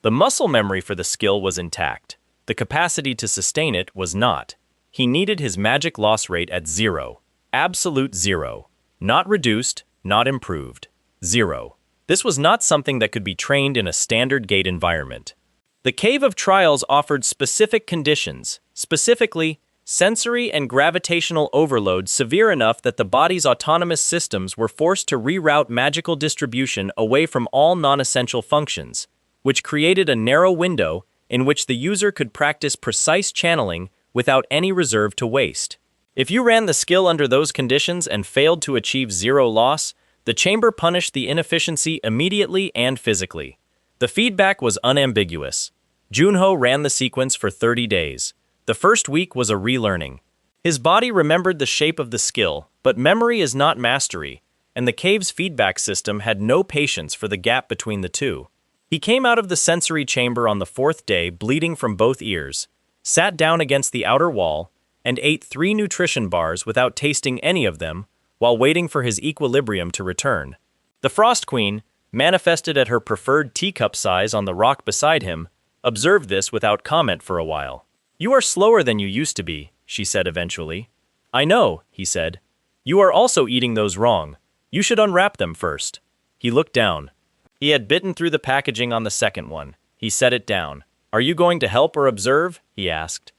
Speaker 1: The muscle memory for the skill was intact. The capacity to sustain it was not. He needed his magic loss rate at 0. Absolute 0. Not reduced, not improved. 0. This was not something that could be trained in a standard gate environment. The Cave of Trials offered specific conditions, specifically, sensory and gravitational overload severe enough that the body's autonomous systems were forced to reroute magical distribution away from all non-essential functions, which created a narrow window in which the user could practice precise channeling without any reserve to waste. If you ran the skill under those conditions and failed to achieve 0 loss, the chamber punished the inefficiency immediately and physically. The feedback was unambiguous. Junho ran the sequence for 30 days. The first week was a relearning. His body remembered the shape of the skill, but memory is not mastery, and the cave's feedback system had no patience for the gap between the two. He came out of the sensory chamber on the 4th day bleeding from both ears, sat down against the outer wall, and ate 3 nutrition bars without tasting any of them while waiting for his equilibrium to return. The Frost Queen, manifested at her preferred teacup size on the rock beside him, observed this without comment for a while. "You are slower than you used to be," she said eventually. "I know," he said. "You are also eating those wrong. You should unwrap them first." He looked down. He had bitten through the packaging on the second one. He set it down. "Are you going to help or observe?" he asked.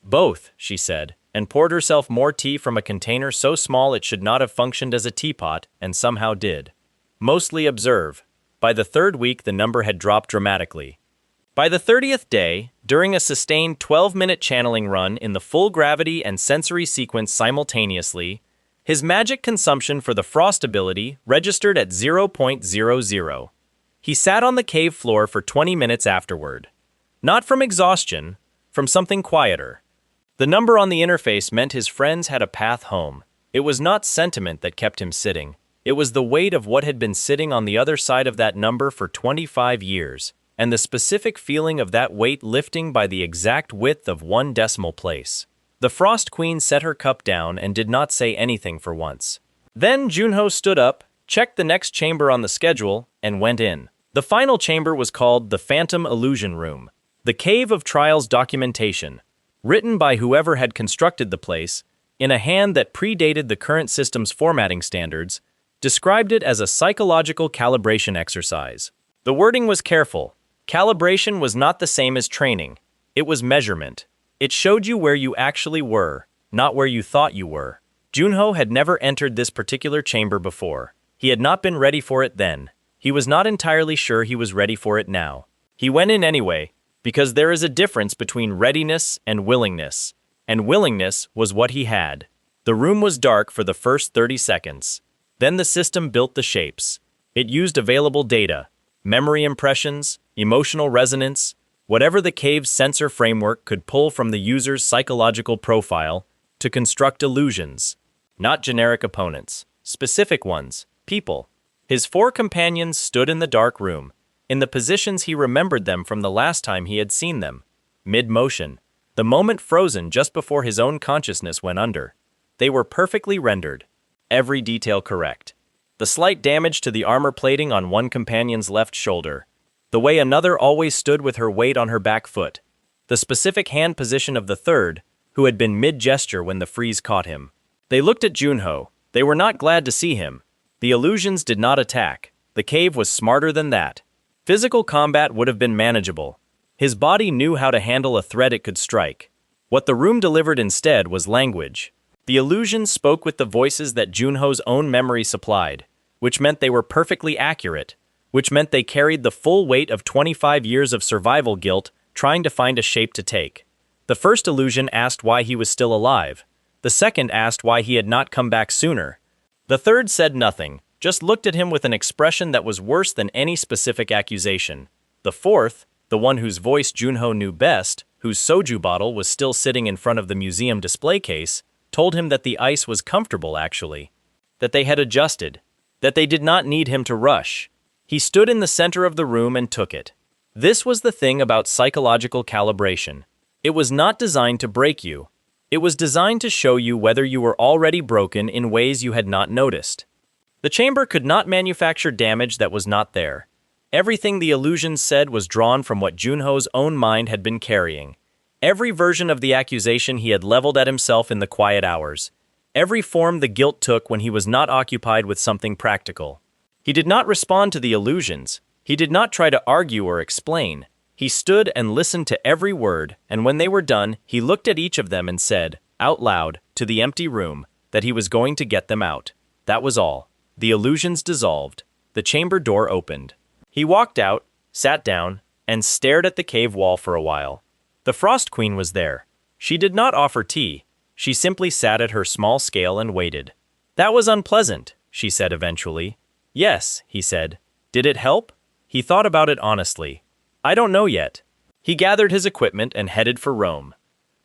Speaker 1: "Both," she said, and poured herself more tea from a container so small it should not have functioned as a teapot, and somehow did. "Mostly observe." By the 3rd week, the number had dropped dramatically. By the 30th day, during a sustained 12-minute channeling run in the full gravity and sensory sequence simultaneously, his magic consumption for the frost ability registered at 0.00. He sat on the cave floor for 20 minutes afterward. Not from exhaustion, from something quieter. The number on the interface meant his friends had a path home. It was not sentiment that kept him sitting. It was the weight of what had been sitting on the other side of that number for 25 years, and the specific feeling of that weight lifting by the exact width of 1 decimal place. The Frost Queen set her cup down and did not say anything for once. Then Junho stood up, checked the next chamber on the schedule, and went in. The final chamber was called the Phantom Illusion Room, the Cave of Trials documentation, written by whoever had constructed the place, in a hand that predated the current system's formatting standards, described it as a psychological calibration exercise. The wording was careful. Calibration was not the same as training. It was measurement. It showed you where you actually were, not where you thought you were. Junho had never entered this particular chamber before. He had not been ready for it then. He was not entirely sure he was ready for it now. He went in anyway, because there is a difference between readiness and willingness was what he had. The room was dark for the first 30 seconds. Then the system built the shapes. It used available data, memory impressions, emotional resonance, whatever the cave's sensor framework could pull from the user's psychological profile to construct illusions. Not generic opponents, specific ones, people. His 4 companions stood in the dark room, in the positions he remembered them from the last time he had seen them. Mid-motion, the moment frozen just before his own consciousness went under. They were perfectly rendered, every detail correct. The slight damage to the armor plating on one companion's left shoulder, the way another always stood with her weight on her back foot, the specific hand position of the third, who had been mid-gesture when the freeze caught him. They looked at Junho. They were not glad to see him. The illusions did not attack. The cave was smarter than that. Physical combat would have been manageable. His body knew how to handle a threat it could strike. What the room delivered instead was language. The illusions spoke with the voices that Junho's own memory supplied, which meant they were perfectly accurate, which meant they carried the full weight of 25 years of survival guilt trying to find a shape to take. The first illusion asked why he was still alive. The second asked why he had not come back sooner. The third said nothing, just looked at him with an expression that was worse than any specific accusation. The fourth, the one whose voice Junho knew best, whose soju bottle was still sitting in front of the museum display case, told him that the ice was comfortable actually, that they had adjusted, that they did not need him to rush. He stood in the center of the room and took it. This was the thing about psychological calibration. It was not designed to break you. It was designed to show you whether you were already broken in ways you had not noticed. The chamber could not manufacture damage that was not there. Everything the illusions said was drawn from what Junho's own mind had been carrying. Every version of the accusation he had leveled at himself in the quiet hours. Every form the guilt took when he was not occupied with something practical. He did not respond to the illusions. He did not try to argue or explain. He stood and listened to every word, and when they were done, he looked at each of them and said, out loud, to the empty room, that he was going to get them out. That was all. The illusions dissolved. The chamber door opened. He walked out, sat down, and stared at the cave wall for a while. The Frost Queen was there. She did not offer tea. She simply sat at her small scale and waited. "That was unpleasant," she said eventually. "Yes," he said. "Did it help?" He thought about it honestly. "I don't know yet." He gathered his equipment and headed for Rome.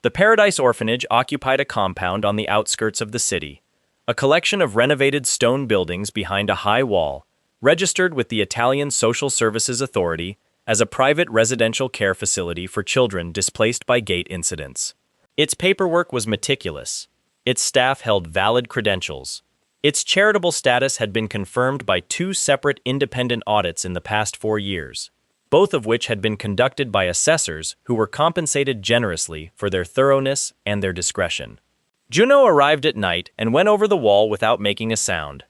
Speaker 1: The Paradise Orphanage occupied a compound on the outskirts of the city, a collection of renovated stone buildings behind a high wall, registered with the Italian Social Services Authority as a private residential care facility for children displaced by gate incidents. Its paperwork was meticulous. Its staff held valid credentials. Its charitable status had been confirmed by 2 separate independent audits in the past 4 years, both of which had been conducted by assessors who were compensated generously for their thoroughness and their discretion. Junho arrived at night and went over the wall without making a sound.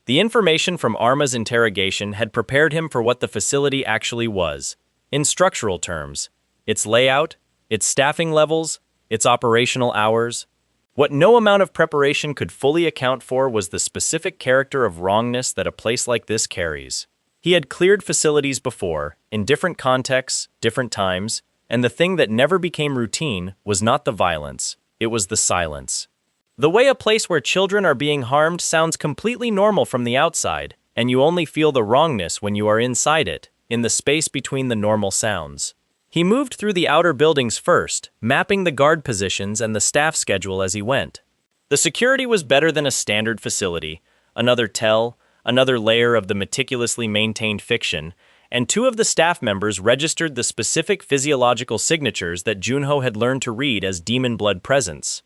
Speaker 1: The information from Arma's interrogation had prepared him for what the facility actually was, in structural terms: its layout, its staffing levels, its operational hours. What no amount of preparation could fully account for was the specific character of wrongness that a place like this carries. He had cleared facilities before, in different contexts, different times, and the thing that never became routine was not the violence, it was the silence. The way a place where children are being harmed sounds completely normal from the outside, and you only feel the wrongness when you are inside it, in the space between the normal sounds. He moved through the outer buildings first, mapping the guard positions and the staff schedule as he went. The security was better than a standard facility, another layer of the meticulously maintained fiction, and 2 of the staff members registered the specific physiological signatures that Junho had learned to read as demon blood presence.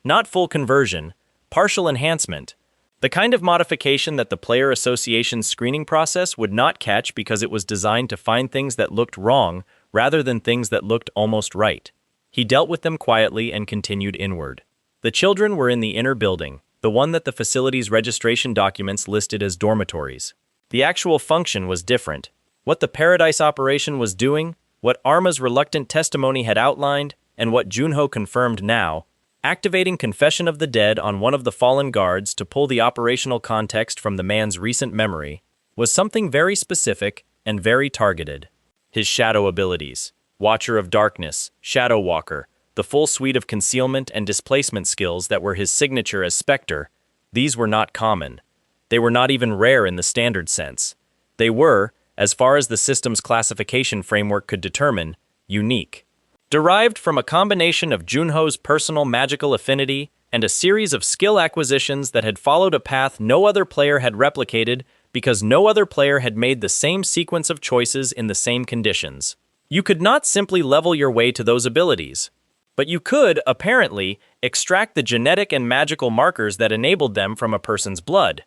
Speaker 1: Not full conversion, partial enhancement, the kind of modification that the player association's screening process would not catch because it was designed to find things that looked wrong rather than things that looked almost right. He dealt with them quietly and continued inward. The children were in the inner building, the one that the facility's registration documents listed as dormitories. The actual function was different. What the Paradise operation was doing, what Arma's reluctant testimony had outlined, and what Junho confirmed now, activating Confession of the Dead on one of the fallen guards to pull the operational context from the man's recent memory, was something very specific and very targeted. His shadow abilities, Watcher of Darkness, Shadow Walker, the full suite of concealment and displacement skills that were his signature as Spectre, these were not common. They were not even rare in the standard sense. They were, as far as the system's classification framework could determine, unique. Derived from a combination of Junho's personal magical affinity and a series of skill acquisitions that had followed a path no other player had replicated because no other player had made the same sequence of choices in the same conditions. You could not simply level your way to those abilities, but you could, apparently, extract the genetic and magical markers that enabled them from a person's blood.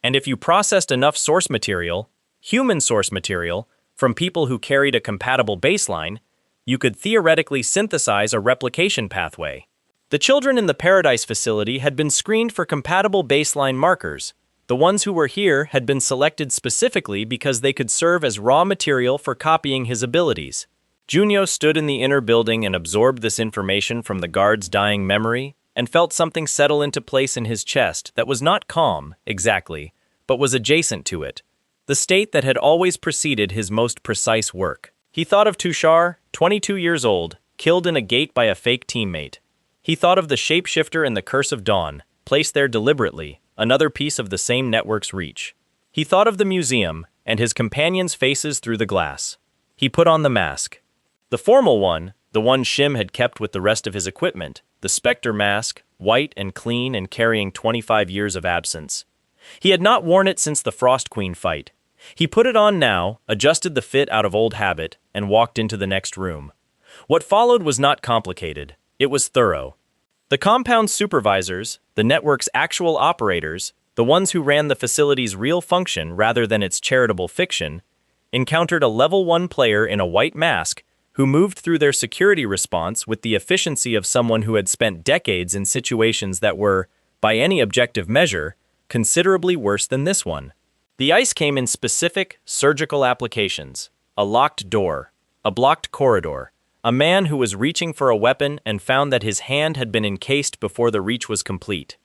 Speaker 1: And if you processed enough source material, human source material, from people who carried a compatible baseline, you could theoretically synthesize a replication pathway. The children in the Paradise facility had been screened for compatible baseline markers. The ones who were here had been selected specifically because they could serve as raw material for copying his abilities. Junho stood in the inner building and absorbed this information from the guard's dying memory, and felt something settle into place in his chest that was not calm, exactly, but was adjacent to it, the state that had always preceded his most precise work. He thought of Tushar, 22 years old, killed in a gate by a fake teammate. He thought of the shapeshifter in the Curse of Dawn, placed there deliberately, another piece of the same network's reach. He thought of the museum, and his companions' faces through the glass. He put on the mask. The formal one, the one Shim had kept with the rest of his equipment, the Spectre mask, white and clean and carrying 25 years of absence. He had not worn it since the Frost Queen fight. He put it on now, adjusted the fit out of old habit, and walked into the next room. What followed was not complicated. It was thorough. The compound's supervisors, the network's actual operators, the ones who ran the facility's real function rather than its charitable fiction, encountered a level 1 player in a white mask who moved through their security response with the efficiency of someone who had spent decades in situations that were, by any objective measure, considerably worse than this one. The ice came in specific, surgical applications: a locked door, a blocked corridor, a man who was reaching for a weapon and found that his hand had been encased before the reach was complete.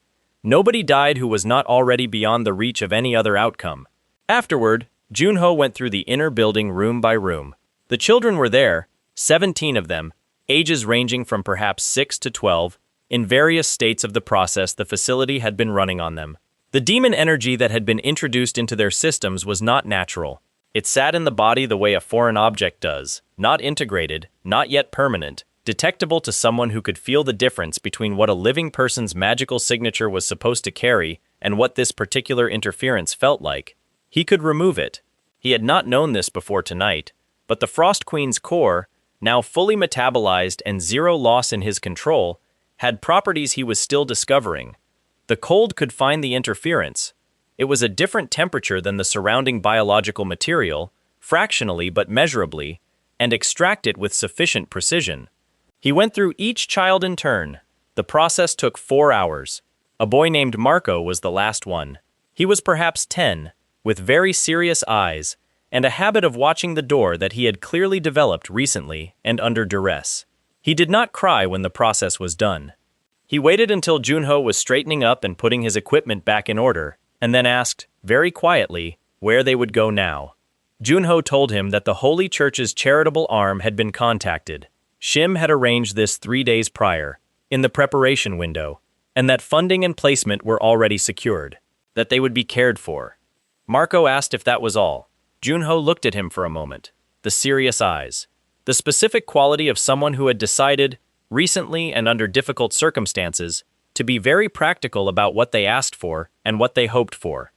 Speaker 1: Nobody died who was not already beyond the reach of any other outcome. Afterward, Junho went through the inner building room by room. The children were there, 17 of them, ages ranging from perhaps 6 to 12, in various states of the process the facility had been running on them. The demon energy that had been introduced into their systems was not natural. It sat in the body the way a foreign object does, not integrated, not yet permanent, detectable to someone who could feel the difference between what a living person's magical signature was supposed to carry and what this particular interference felt like. He could remove it. He had not known this before tonight, but the Frost Queen's core, now fully metabolized and zero loss in his control, had properties he was still discovering. The cold could find the interference. It was a different temperature than the surrounding biological material, fractionally but measurably, and extract it with sufficient precision. He went through each child in turn. The process took 4 hours. A boy named Marco was the last one. He was perhaps 10, with very serious eyes, and a habit of watching the door that he had clearly developed recently and under duress. He did not cry when the process was done. He waited until Junho was straightening up and putting his equipment back in order, and then asked, very quietly, where they would go now. Junho told him that the Holy Church's charitable arm had been contacted. Shim had arranged this 3 days prior, in the preparation window, and that funding and placement were already secured, that they would be cared for. Marco asked if that was all. Junho looked at him for a moment, the serious eyes, the specific quality of someone who had decided, recently and under difficult circumstances, to be very practical about what they asked for and what they hoped for.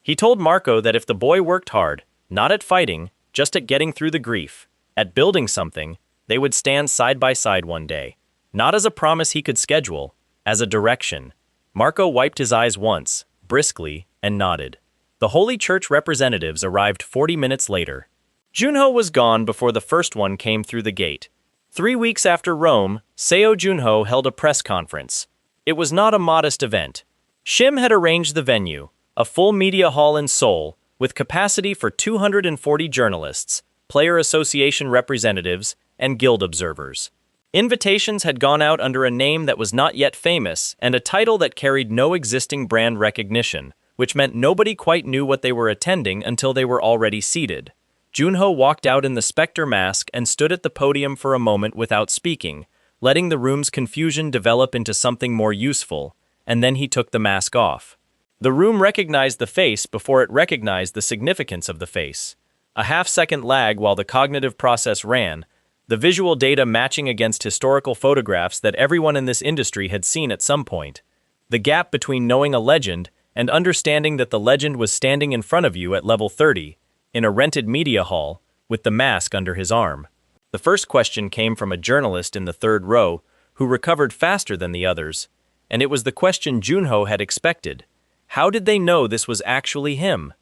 Speaker 1: He told Marco that if the boy worked hard, not at fighting, just at getting through the grief, at building something, they would stand side by side one day, not as a promise he could schedule, as a direction. Marco wiped his eyes once, briskly, and nodded. The Holy Church representatives arrived 40 minutes later. Junho was gone before the first one came through the gate. 3 weeks after Rome, Seo Junho held a press conference. It was not a modest event. Shim had arranged the venue, a full media hall in Seoul, with capacity for 240 journalists, player association representatives, and guild observers. Invitations had gone out under a name that was not yet famous and a title that carried no existing brand recognition, which meant nobody quite knew what they were attending until they were already seated. Junho walked out in the specter mask and stood at the podium for a moment without speaking, letting the room's confusion develop into something more useful, and then he took the mask off. The room recognized the face before it recognized the significance of the face. A half-second lag while the cognitive process ran, the visual data matching against historical photographs that everyone in this industry had seen at some point. The gap between knowing a legend and understanding that the legend was standing in front of you at level 30, in a rented media hall, with the mask under his arm. The first question came from a journalist in the third row, who recovered faster than the others, and it was the question Junho had expected. How did they know this was actually him?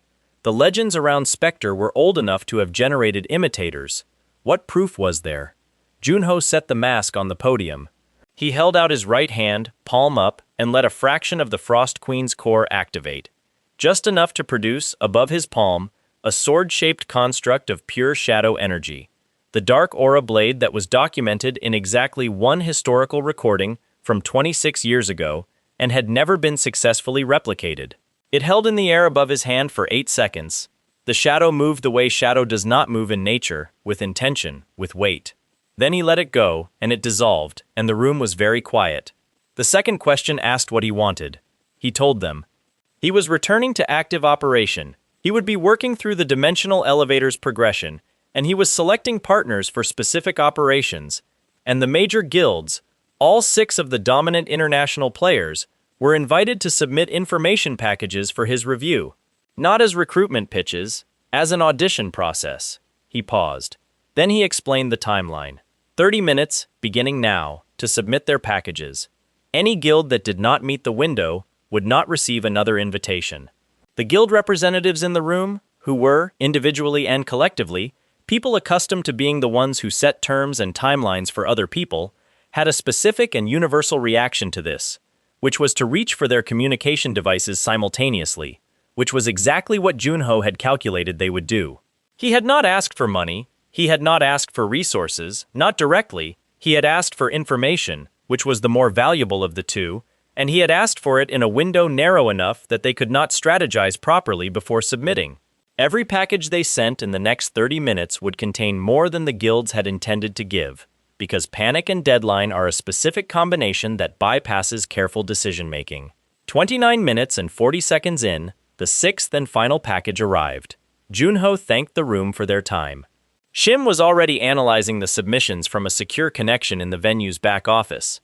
Speaker 1: The legends around Spectre were old enough to have generated imitators. What proof was there? Junho set the mask on the podium. He held out his right hand, palm up, and let a fraction of the Frost Queen's core activate. Just enough to produce, above his palm, a sword-shaped construct of pure shadow energy. The dark aura blade that was documented in exactly one historical recording from 26 years ago and had never been successfully replicated. It held in the air above his hand for 8 seconds. The shadow moved the way shadow does not move in nature, with intention, with weight. Then he let it go, and it dissolved, and the room was very quiet. The second question asked what he wanted. He told them. He was returning to active operation. He would be working through the dimensional elevator's progression, and he was selecting partners for specific operations, and the major guilds, all 6 of the dominant international players, were invited to submit information packages for his review. Not as recruitment pitches, as an audition process. He paused. Then he explained the timeline. 30 minutes, beginning now, to submit their packages. Any guild that did not meet the window would not receive another invitation. The guild representatives in the room, who were, individually and collectively, people accustomed to being the ones who set terms and timelines for other people, had a specific and universal reaction to this, which was to reach for their communication devices simultaneously, which was exactly what Junho had calculated they would do. He had not asked for money, he had not asked for resources, not directly, he had asked for information, which was the more valuable of the two, and he had asked for it in a window narrow enough that they could not strategize properly before submitting. Every package they sent in the next 30 minutes would contain more than the guilds had intended to give. because panic and deadline are a specific combination that bypasses careful decision-making. 29 minutes and 40 seconds in, the sixth and final package arrived. Junho thanked the room for their time. Shim was already analyzing the submissions from a secure connection in the venue's back office.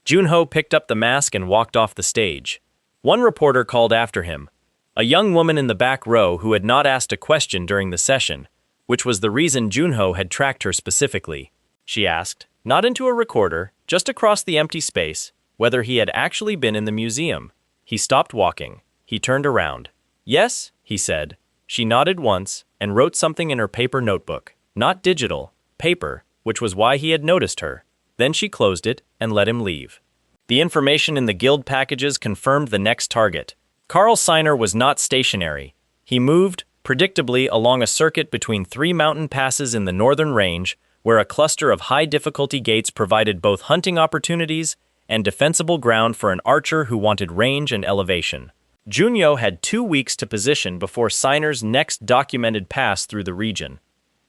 Speaker 1: Junho picked up the mask and walked off the stage. One reporter called after him, a young woman in the back row who had not asked a question during the session, which was the reason Junho had tracked her specifically. She asked, not into a recorder, just across the empty space, whether he had actually been in the museum. He stopped walking. He turned around. Yes, he said. She nodded once and wrote something in her paper notebook. Not digital, paper, which was why he had noticed her. Then she closed it and let him leave. The information in the guild packages confirmed the next target. Carl Seiner was not stationary. He moved, predictably, along a circuit between 3 mountain passes in the northern range, where a cluster of high-difficulty gates provided both hunting opportunities and defensible ground for an archer who wanted range and elevation. Junho had 2 weeks to position before Seiner's next documented pass through the region.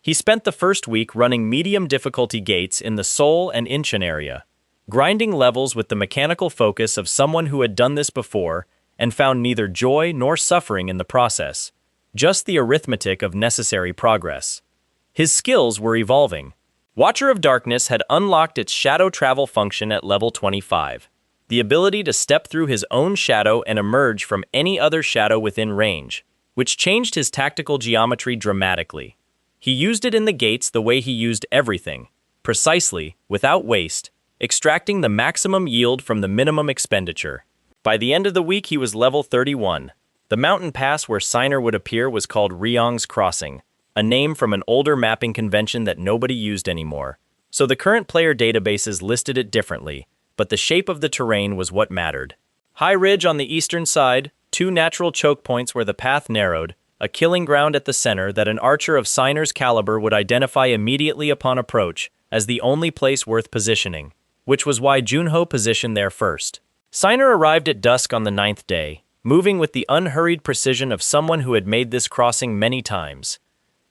Speaker 1: He spent the first week running medium difficulty gates in the Seoul and Incheon area, grinding levels with the mechanical focus of someone who had done this before and found neither joy nor suffering in the process, just the arithmetic of necessary progress. His skills were evolving. Watcher of Darkness had unlocked its shadow travel function at level 25, the ability to step through his own shadow and emerge from any other shadow within range, which changed his tactical geometry dramatically. He used it in the gates the way he used everything, precisely, without waste, extracting the maximum yield from the minimum expenditure. By the end of the week, he was level 31. The mountain pass where Seiner would appear was called Ryong's Crossing, a name from an older mapping convention that nobody used anymore. So the current player databases listed it differently, but the shape of the terrain was what mattered. High ridge on the eastern side, 2 natural choke points where the path narrowed, a killing ground at the center that an archer of Seiner's caliber would identify immediately upon approach as the only place worth positioning, which was why Junho positioned there first. Seiner arrived at dusk on the 9th day, moving with the unhurried precision of someone who had made this crossing many times.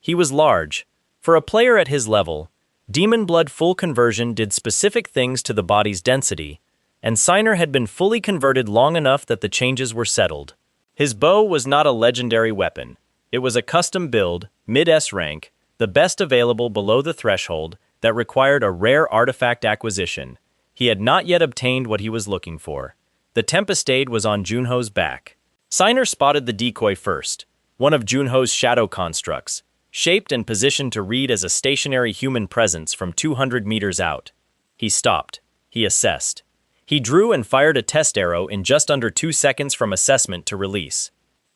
Speaker 1: He was large. For a player at his level, Demon Blood full conversion did specific things to the body's density, and Seiner had been fully converted long enough that the changes were settled. His bow was not a legendary weapon. It was a custom build, mid-S rank, the best available below the threshold, that required a rare artifact acquisition. He had not yet obtained what he was looking for. The Tempestade was on Junho's back. Seiner spotted the decoy first, one of Junho's shadow constructs, shaped and positioned to read as a stationary human presence from 200 meters out. He stopped. He assessed. He drew and fired a test arrow in just under 2 seconds from assessment to release.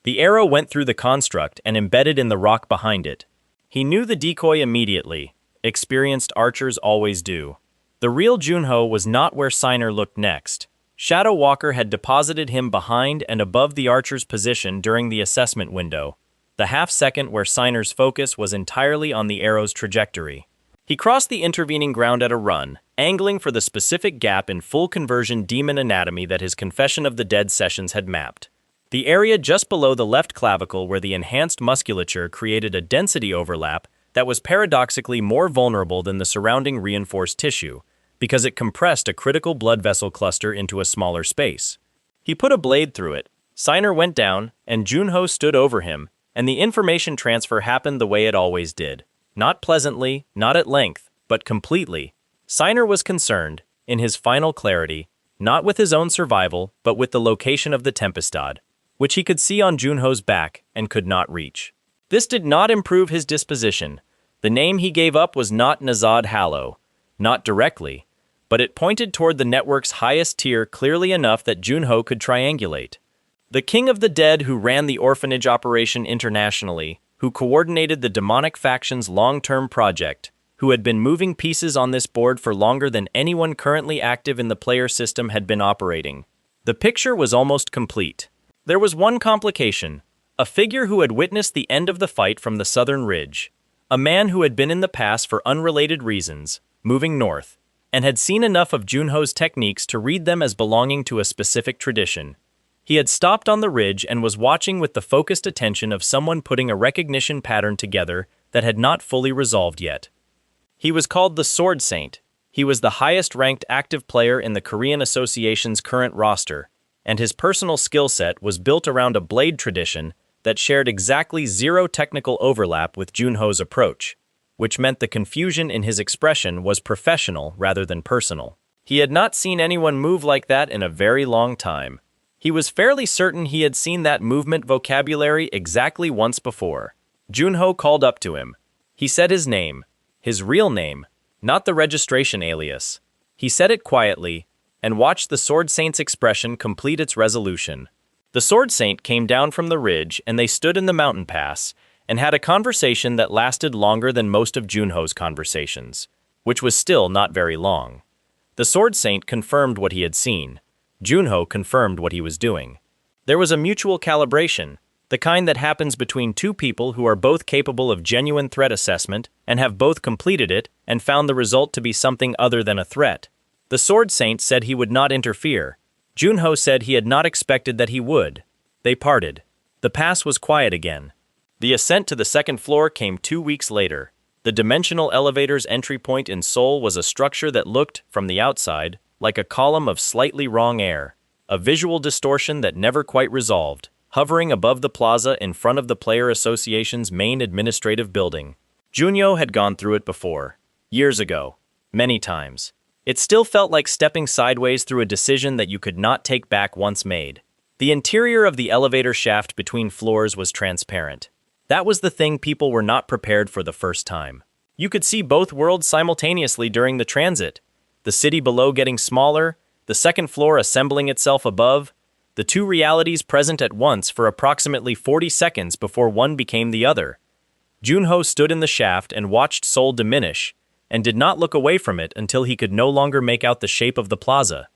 Speaker 1: The arrow went through the construct and embedded in the rock behind it. He knew the decoy immediately. Experienced archers always do. The real Junho was not where Seiner looked next. Shadow Walker had deposited him behind and above the archer's position during the assessment window, the half-second where Seiner's focus was entirely on the arrow's trajectory. He crossed the intervening ground at a run, angling for the specific gap in full conversion demon anatomy that his Confession of the Dead sessions had mapped. The area just below the left clavicle where the enhanced musculature created a density overlap that was paradoxically more vulnerable than the surrounding reinforced tissue, because it compressed a critical blood vessel cluster into a smaller space. He put a blade through it. Seiner went down, and Junho stood over him, and the information transfer happened the way it always did. Not pleasantly, not at length, but completely. Seiner was concerned, in his final clarity, not with his own survival, but with the location of the Tempestade, which he could see on Junho's back and could not reach. This did not improve his disposition. The name he gave up was not Nazad Hallow, not directly, but it pointed toward the network's highest tier clearly enough that Junho could triangulate. The King of the Dead who ran the orphanage operation internationally, who coordinated the demonic faction's long-term project, who had been moving pieces on this board for longer than anyone currently active in the player system had been operating. The picture was almost complete. There was one complication: a figure who had witnessed the end of the fight from the southern ridge, a man who had been in the pass for unrelated reasons, moving north, and had seen enough of Junho's techniques to read them as belonging to a specific tradition. He had stopped on the ridge and was watching with the focused attention of someone putting a recognition pattern together that had not fully resolved yet. He was called the Sword Saint. He was the highest-ranked active player in the Korean Association's current roster, and his personal skill set was built around a blade tradition that shared exactly zero technical overlap with Junho's approach, which meant the confusion in his expression was professional rather than personal. He had not seen anyone move like that in a very long time. He was fairly certain he had seen that movement vocabulary exactly once before. Junho called up to him. He said his name, his real name, not the registration alias. He said it quietly, and watched the Sword Saint's expression complete its resolution. The Sword Saint came down from the ridge, and they stood in the mountain pass, and had a conversation that lasted longer than most of Junho's conversations, which was still not very long. The Sword Saint confirmed what he had seen. Junho confirmed what he was doing. There was a mutual calibration, the kind that happens between two people who are both capable of genuine threat assessment and have both completed it and found the result to be something other than a threat. The Sword Saint said he would not interfere. Junho said he had not expected that he would. They parted. The pass was quiet again. The ascent to the second floor came 2 weeks later. The dimensional elevator's entry point in Seoul was a structure that looked, from the outside, like a column of slightly wrong air, a visual distortion that never quite resolved, hovering above the plaza in front of the Player Association's main administrative building. Junho had gone through it before, years ago, many times. It still felt like stepping sideways through a decision that you could not take back once made. The interior of the elevator shaft between floors was transparent. That was the thing people were not prepared for the first time. You could see both worlds simultaneously during the transit, the city below getting smaller, the second floor assembling itself above, the two realities present at once for approximately 40 seconds before one became the other. Junho stood in the shaft and watched Seoul diminish, and did not look away from it until he could no longer make out the shape of the plaza.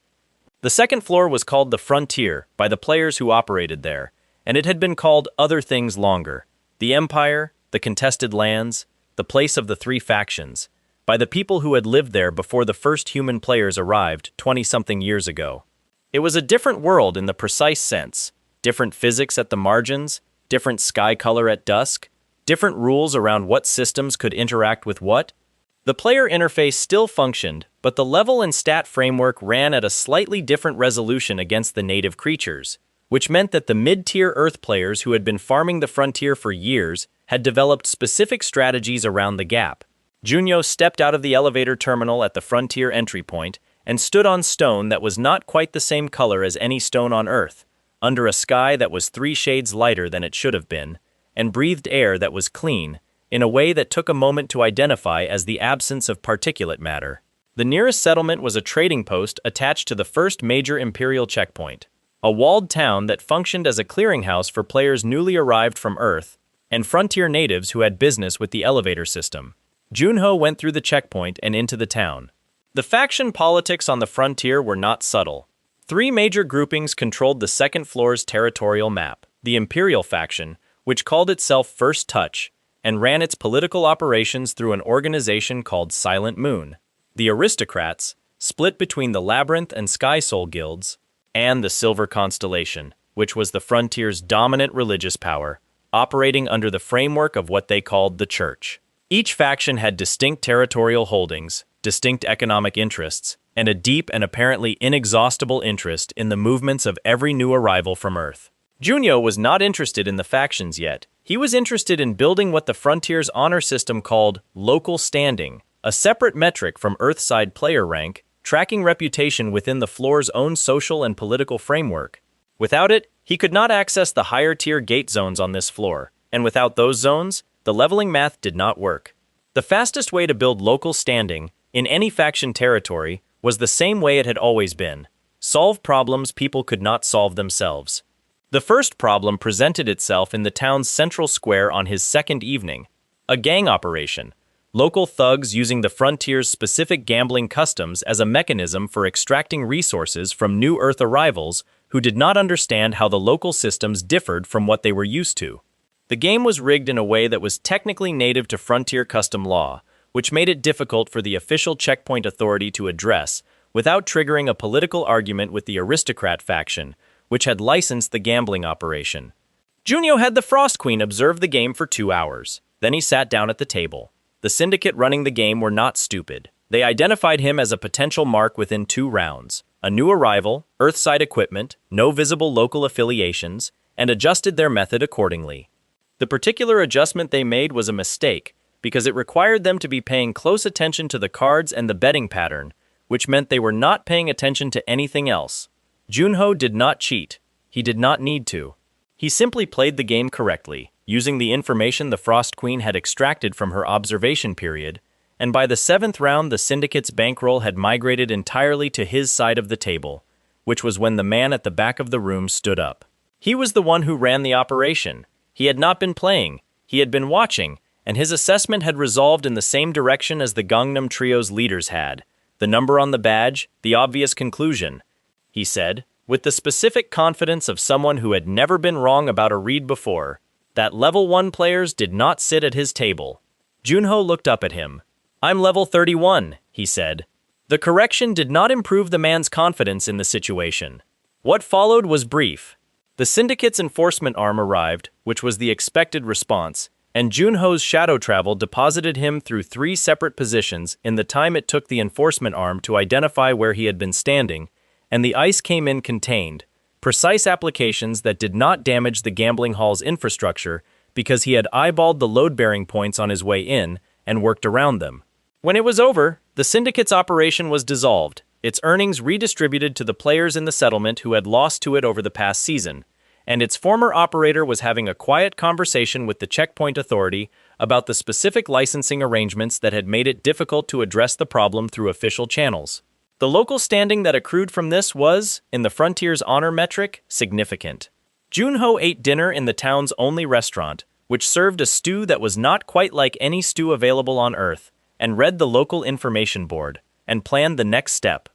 Speaker 1: The second floor was called the Frontier by the players who operated there, and it had been called other things longer. The Empire, the contested lands, the place of the three factions, by the people who had lived there before the first human players arrived 20-something years ago. It was a different world in the precise sense, different physics at the margins, different sky color at dusk, different rules around what systems could interact with what. The player interface still functioned, but the level and stat framework ran at a slightly different resolution against the native creatures, which meant that the mid-tier Earth players who had been farming the frontier for years had developed specific strategies around the gap. Junho stepped out of the elevator terminal at the frontier entry point and stood on stone that was not quite the same color as any stone on Earth, under a sky that was 3 shades lighter than it should have been, and breathed air that was clean, in a way that took a moment to identify as the absence of particulate matter. The nearest settlement was a trading post attached to the first major Imperial checkpoint, a walled town that functioned as a clearinghouse for players newly arrived from Earth and frontier natives who had business with the elevator system. Junho went through the checkpoint and into the town. The faction politics on the frontier were not subtle. 3 major groupings controlled the second floor's territorial map: the Imperial faction, which called itself First Touch, and ran its political operations through an organization called Silent Moon; the Aristocrats, split between the Labyrinth and Sky Soul guilds; and the Silver Constellation, which was the frontier's dominant religious power, operating under the framework of what they called the Church. Each faction had distinct territorial holdings, distinct economic interests, and a deep and apparently inexhaustible interest in the movements of every new arrival from Earth. Junho was not interested in the factions yet. He was interested in building what the Frontier's honor system called local standing, a separate metric from Earthside player rank, tracking reputation within the floor's own social and political framework. Without it, he could not access the higher-tier gate zones on this floor, and without those zones, the leveling math did not work. The fastest way to build local standing, in any faction territory, was the same way it had always been: solve problems people could not solve themselves. The first problem presented itself in the town's central square on his second evening: a gang operation. Local thugs using the Frontier's specific gambling customs as a mechanism for extracting resources from new Earth arrivals who did not understand how the local systems differed from what they were used to. The game was rigged in a way that was technically native to Frontier custom law, which made it difficult for the official checkpoint authority to address without triggering a political argument with the Aristocrat faction, which had licensed the gambling operation. Junho had the Frost Queen observe the game for 2 hours. Then he sat down at the table. The syndicate running the game were not stupid. They identified him as a potential mark within 2 rounds, a new arrival, Earthside equipment, no visible local affiliations, and adjusted their method accordingly. The particular adjustment they made was a mistake, because it required them to be paying close attention to the cards and the betting pattern, which meant they were not paying attention to anything else. Junho did not cheat. He did not need to. He simply played the game correctly, using the information the Frost Queen had extracted from her observation period, and by the 7th round the syndicate's bankroll had migrated entirely to his side of the table, which was when the man at the back of the room stood up. He was the one who ran the operation. He had not been playing, he had been watching, and his assessment had resolved in the same direction as the Gangnam Trio's leaders had. The number on the badge, the obvious conclusion, he said, with the specific confidence of someone who had never been wrong about a read before, that level 1 players did not sit at his table. Junho looked up at him. "I'm level 31, he said. The correction did not improve the man's confidence in the situation. What followed was brief. The syndicate's enforcement arm arrived, which was the expected response, and Junho's shadow travel deposited him through 3 separate positions in the time it took the enforcement arm to identify where he had been standing, and the ice came in contained, precise applications that did not damage the gambling hall's infrastructure because he had eyeballed the load-bearing points on his way in and worked around them. When it was over, the syndicate's operation was dissolved, its earnings redistributed to the players in the settlement who had lost to it over the past season, and its former operator was having a quiet conversation with the Checkpoint Authority about the specific licensing arrangements that had made it difficult to address the problem through official channels. The local standing that accrued from this was, in the Frontier's honor metric, significant. Junho ate dinner in the town's only restaurant, which served a stew that was not quite like any stew available on Earth, and read the local information board, and planned the next step.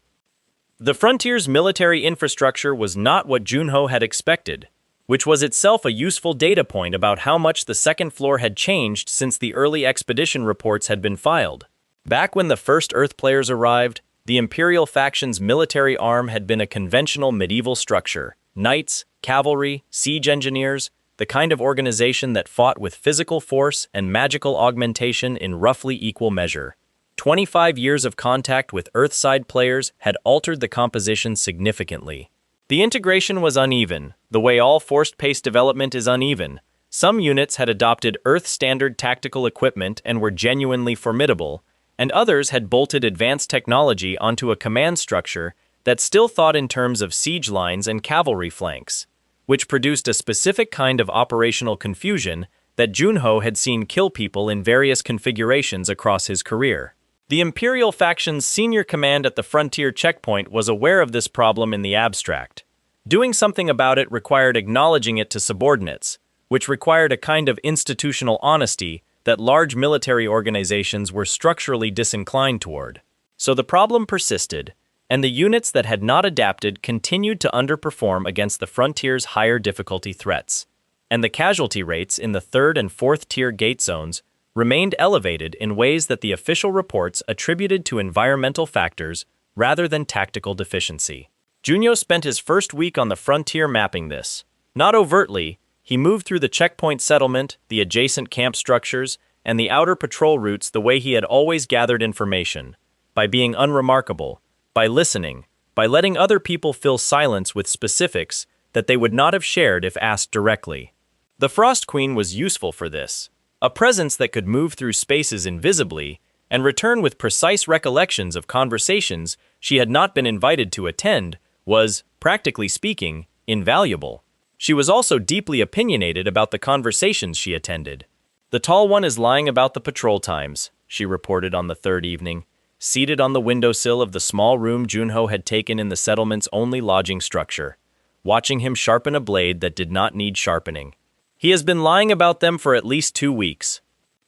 Speaker 1: The Frontier's military infrastructure was not what Junho had expected, which was itself a useful data point about how much the second floor had changed since the early expedition reports had been filed. Back when the first Earth players arrived, the Imperial faction's military arm had been a conventional medieval structure: knights, cavalry, siege engineers, the kind of organization that fought with physical force and magical augmentation in roughly equal measure. 25 years of contact with Earthside players had altered the composition significantly. The integration was uneven, the way all forced-paced development is uneven. Some units had adopted Earth-standard tactical equipment and were genuinely formidable, and others had bolted advanced technology onto a command structure that still thought in terms of siege lines and cavalry flanks, which produced a specific kind of operational confusion that Junho had seen kill people in various configurations across his career. The Imperial faction's senior command at the Frontier checkpoint was aware of this problem in the abstract. Doing something about it required acknowledging it to subordinates, which required a kind of institutional honesty that large military organizations were structurally disinclined toward. So the problem persisted, and the units that had not adapted continued to underperform against the Frontier's higher difficulty threats, and the casualty rates in the 3rd and 4th tier gate zones remained elevated in ways that the official reports attributed to environmental factors rather than tactical deficiency. Junho spent his first week on the Frontier mapping this. Not overtly, he moved through the checkpoint settlement, the adjacent camp structures, and the outer patrol routes the way he had always gathered information, by being unremarkable, by listening, by letting other people fill silence with specifics that they would not have shared if asked directly. The Frost Queen was useful for this. A presence that could move through spaces invisibly and return with precise recollections of conversations she had not been invited to attend was, practically speaking, invaluable. She was also deeply opinionated about the conversations she attended. "The tall one is lying about the patrol times," she reported on the 3rd evening, seated on the windowsill of the small room Junho had taken in the settlement's only lodging structure, watching him sharpen a blade that did not need sharpening. "He has been lying about them for at least 2 weeks.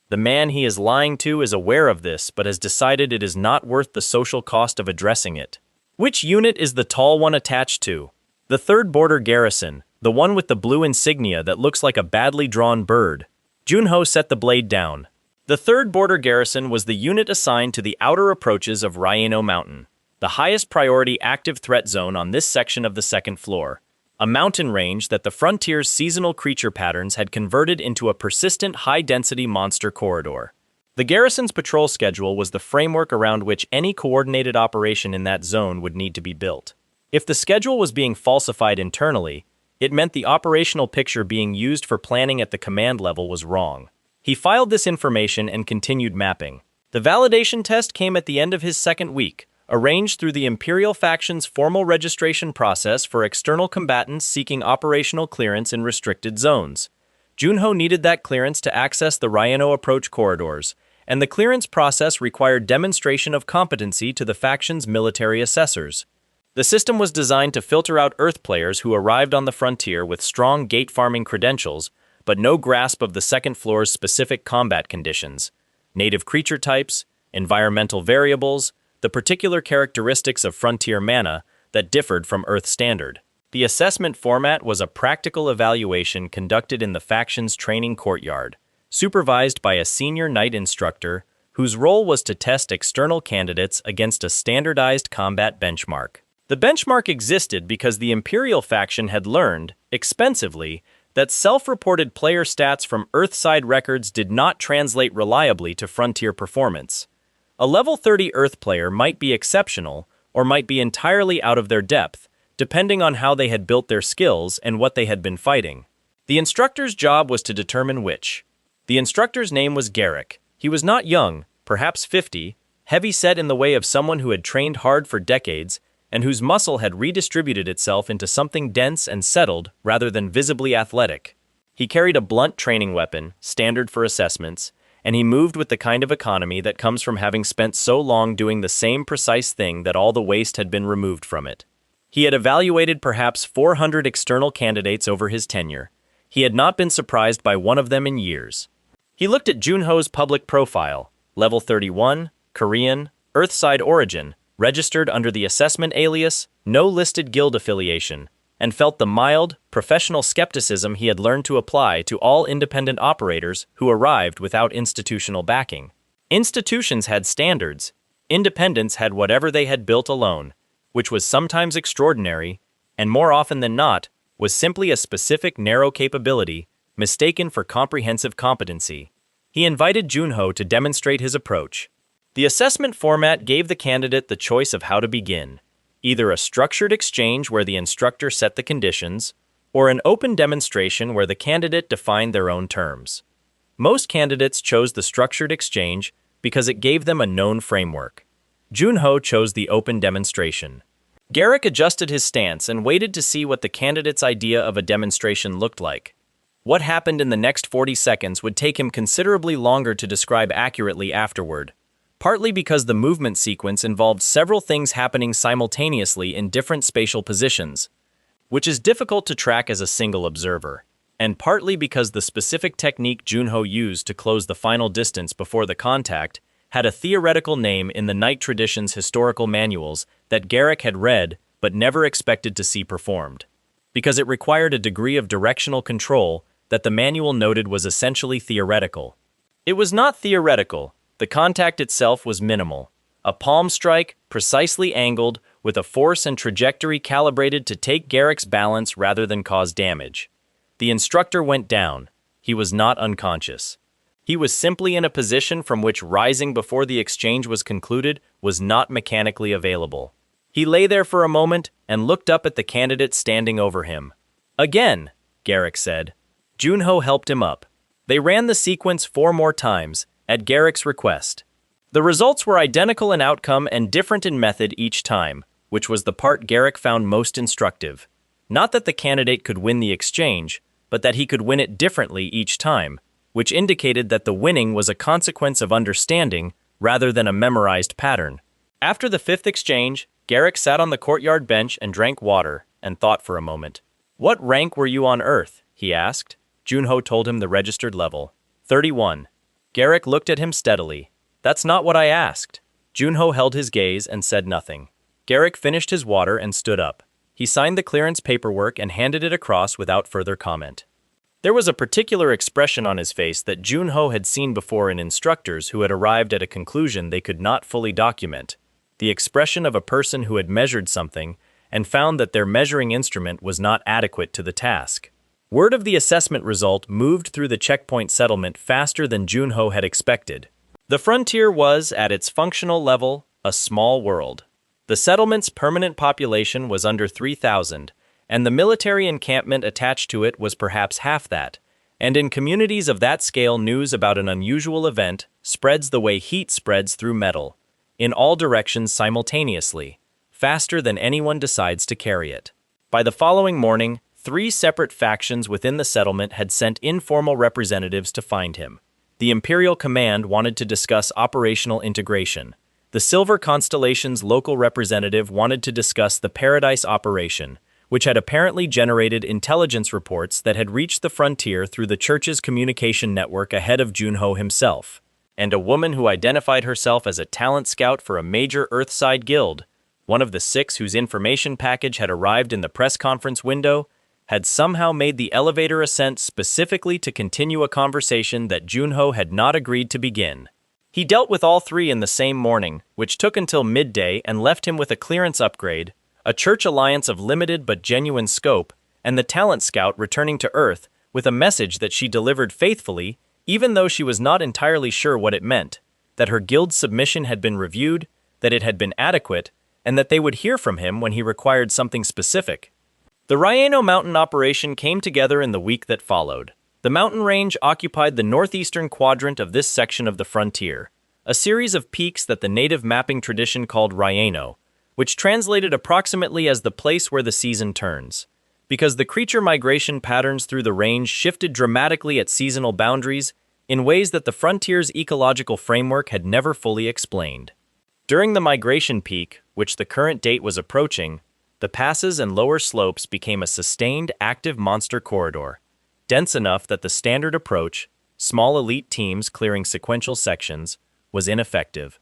Speaker 1: The man he is lying to is aware of this but has decided it is not worth the social cost of addressing it." "Which unit is the tall one attached to?" "The 3rd Border Garrison, the one with the blue insignia that looks like a badly drawn bird." Junho set the blade down. The 3rd Border Garrison was the unit assigned to the outer approaches of Ryano Mountain, the highest priority active threat zone on this section of the 2nd floor, a mountain range that the Frontier's seasonal creature patterns had converted into a persistent high-density monster corridor. The garrison's patrol schedule was the framework around which any coordinated operation in that zone would need to be built. If the schedule was being falsified internally, it meant the operational picture being used for planning at the command level was wrong. He filed this information and continued mapping. The validation test came at the end of his second week, arranged through the Imperial faction's formal registration process for external combatants seeking operational clearance in restricted zones. Junho needed that clearance to access the Rhino approach corridors, and the clearance process required demonstration of competency to the faction's military assessors. The system was designed to filter out Earth players who arrived on the frontier with strong gate farming credentials, but no grasp of the second floor's specific combat conditions, native creature types, environmental variables, the particular characteristics of frontier mana that differed from Earth standard. The assessment format was a practical evaluation conducted in the faction's training courtyard, supervised by a senior knight instructor whose role was to test external candidates against a standardized combat benchmark. The benchmark existed because the Imperial faction had learned, expensively, that self-reported player stats from Earthside records did not translate reliably to frontier performance. A level 30 Earth player might be exceptional, or might be entirely out of their depth, depending on how they had built their skills and what they had been fighting. The instructor's job was to determine which. The instructor's name was Garrick. He was not young, perhaps 50, heavy-set in the way of someone who had trained hard for decades, and whose muscle had redistributed itself into something dense and settled rather than visibly athletic. He carried a blunt training weapon, standard for assessments, and he moved with the kind of economy that comes from having spent so long doing the same precise thing that all the waste had been removed from it. He had evaluated perhaps 400 external candidates over his tenure. He had not been surprised by one of them in years. He looked at Junho's public profile, level 31, Korean, Earthside origin, registered under the assessment alias, no listed guild affiliation, and felt the mild, professional skepticism he had learned to apply to all independent operators who arrived without institutional backing. Institutions had standards. Independents had whatever they had built alone, which was sometimes extraordinary, and more often than not, was simply a specific narrow capability, mistaken for comprehensive competency. He invited Junho to demonstrate his approach. The assessment format gave the candidate the choice of how to begin, either a structured exchange where the instructor set the conditions, or an open demonstration where the candidate defined their own terms. Most candidates chose the structured exchange because it gave them a known framework. Junho chose the open demonstration. Garrick adjusted his stance and waited to see what the candidate's idea of a demonstration looked like. What happened in the next 40 seconds would take him considerably longer to describe accurately afterward, partly because the movement sequence involved several things happening simultaneously in different spatial positions, which is difficult to track as a single observer, and partly because the specific technique Junho used to close the final distance before the contact had a theoretical name in the Knight tradition's historical manuals that Garrick had read but never expected to see performed, because it required a degree of directional control that the manual noted was essentially theoretical. It was not theoretical. The contact itself was minimal. A palm strike, precisely angled, with a force and trajectory calibrated to take Garrick's balance rather than cause damage. The instructor went down. He was not unconscious. He was simply in a position from which rising before the exchange was concluded was not mechanically available. He lay there for a moment and looked up at the candidate standing over him. "Again," Garrick said. Junho helped him up. They ran the sequence 4 more times, at Garrick's request. The results were identical in outcome and different in method each time, which was the part Garrick found most instructive. Not that the candidate could win the exchange, but that he could win it differently each time, which indicated that the winning was a consequence of understanding rather than a memorized pattern. After the 5th exchange, Garrick sat on the courtyard bench and drank water, and thought for a moment. "What rank were you on Earth?" he asked. Junho told him the registered level. 31. Garrick looked at him steadily. "That's not what I asked." Junho held his gaze and said nothing. Garrick finished his water and stood up. He signed the clearance paperwork and handed it across without further comment. There was a particular expression on his face that Junho had seen before in instructors who had arrived at a conclusion they could not fully document. The expression of a person who had measured something and found that their measuring instrument was not adequate to the task. Word of the assessment result moved through the checkpoint settlement faster than Junho had expected. The frontier was, at its functional level, a small world. The settlement's permanent population was under 3,000, and the military encampment attached to it was perhaps half that. And in communities of that scale, news about an unusual event spreads the way heat spreads through metal, in all directions simultaneously, faster than anyone decides to carry it. By the following morning, 3 separate factions within the settlement had sent informal representatives to find him. The Imperial Command wanted to discuss operational integration. The Silver Constellation's local representative wanted to discuss the Paradise operation, which had apparently generated intelligence reports that had reached the frontier through the church's communication network ahead of Junho himself. And a woman who identified herself as a talent scout for a major Earthside guild, one of the 6 whose information package had arrived in the press conference window, had somehow made the elevator ascent specifically to continue a conversation that Junho had not agreed to begin. He dealt with all 3 in the same morning, which took until midday and left him with a clearance upgrade, a church alliance of limited but genuine scope, and the talent scout returning to Earth with a message that she delivered faithfully, even though she was not entirely sure what it meant, that her guild's submission had been reviewed, that it had been adequate, and that they would hear from him when he required something specific. The Ryano mountain operation came together in the week that followed. The mountain range occupied the northeastern quadrant of this section of the frontier, a series of peaks that the native mapping tradition called Ryano, which translated approximately as the place where the season turns, because the creature migration patterns through the range shifted dramatically at seasonal boundaries in ways that the frontier's ecological framework had never fully explained. During the migration peak, which the current date was approaching, the passes and lower slopes became a sustained, active monster corridor, dense enough that the standard approach, small elite teams clearing sequential sections, was ineffective.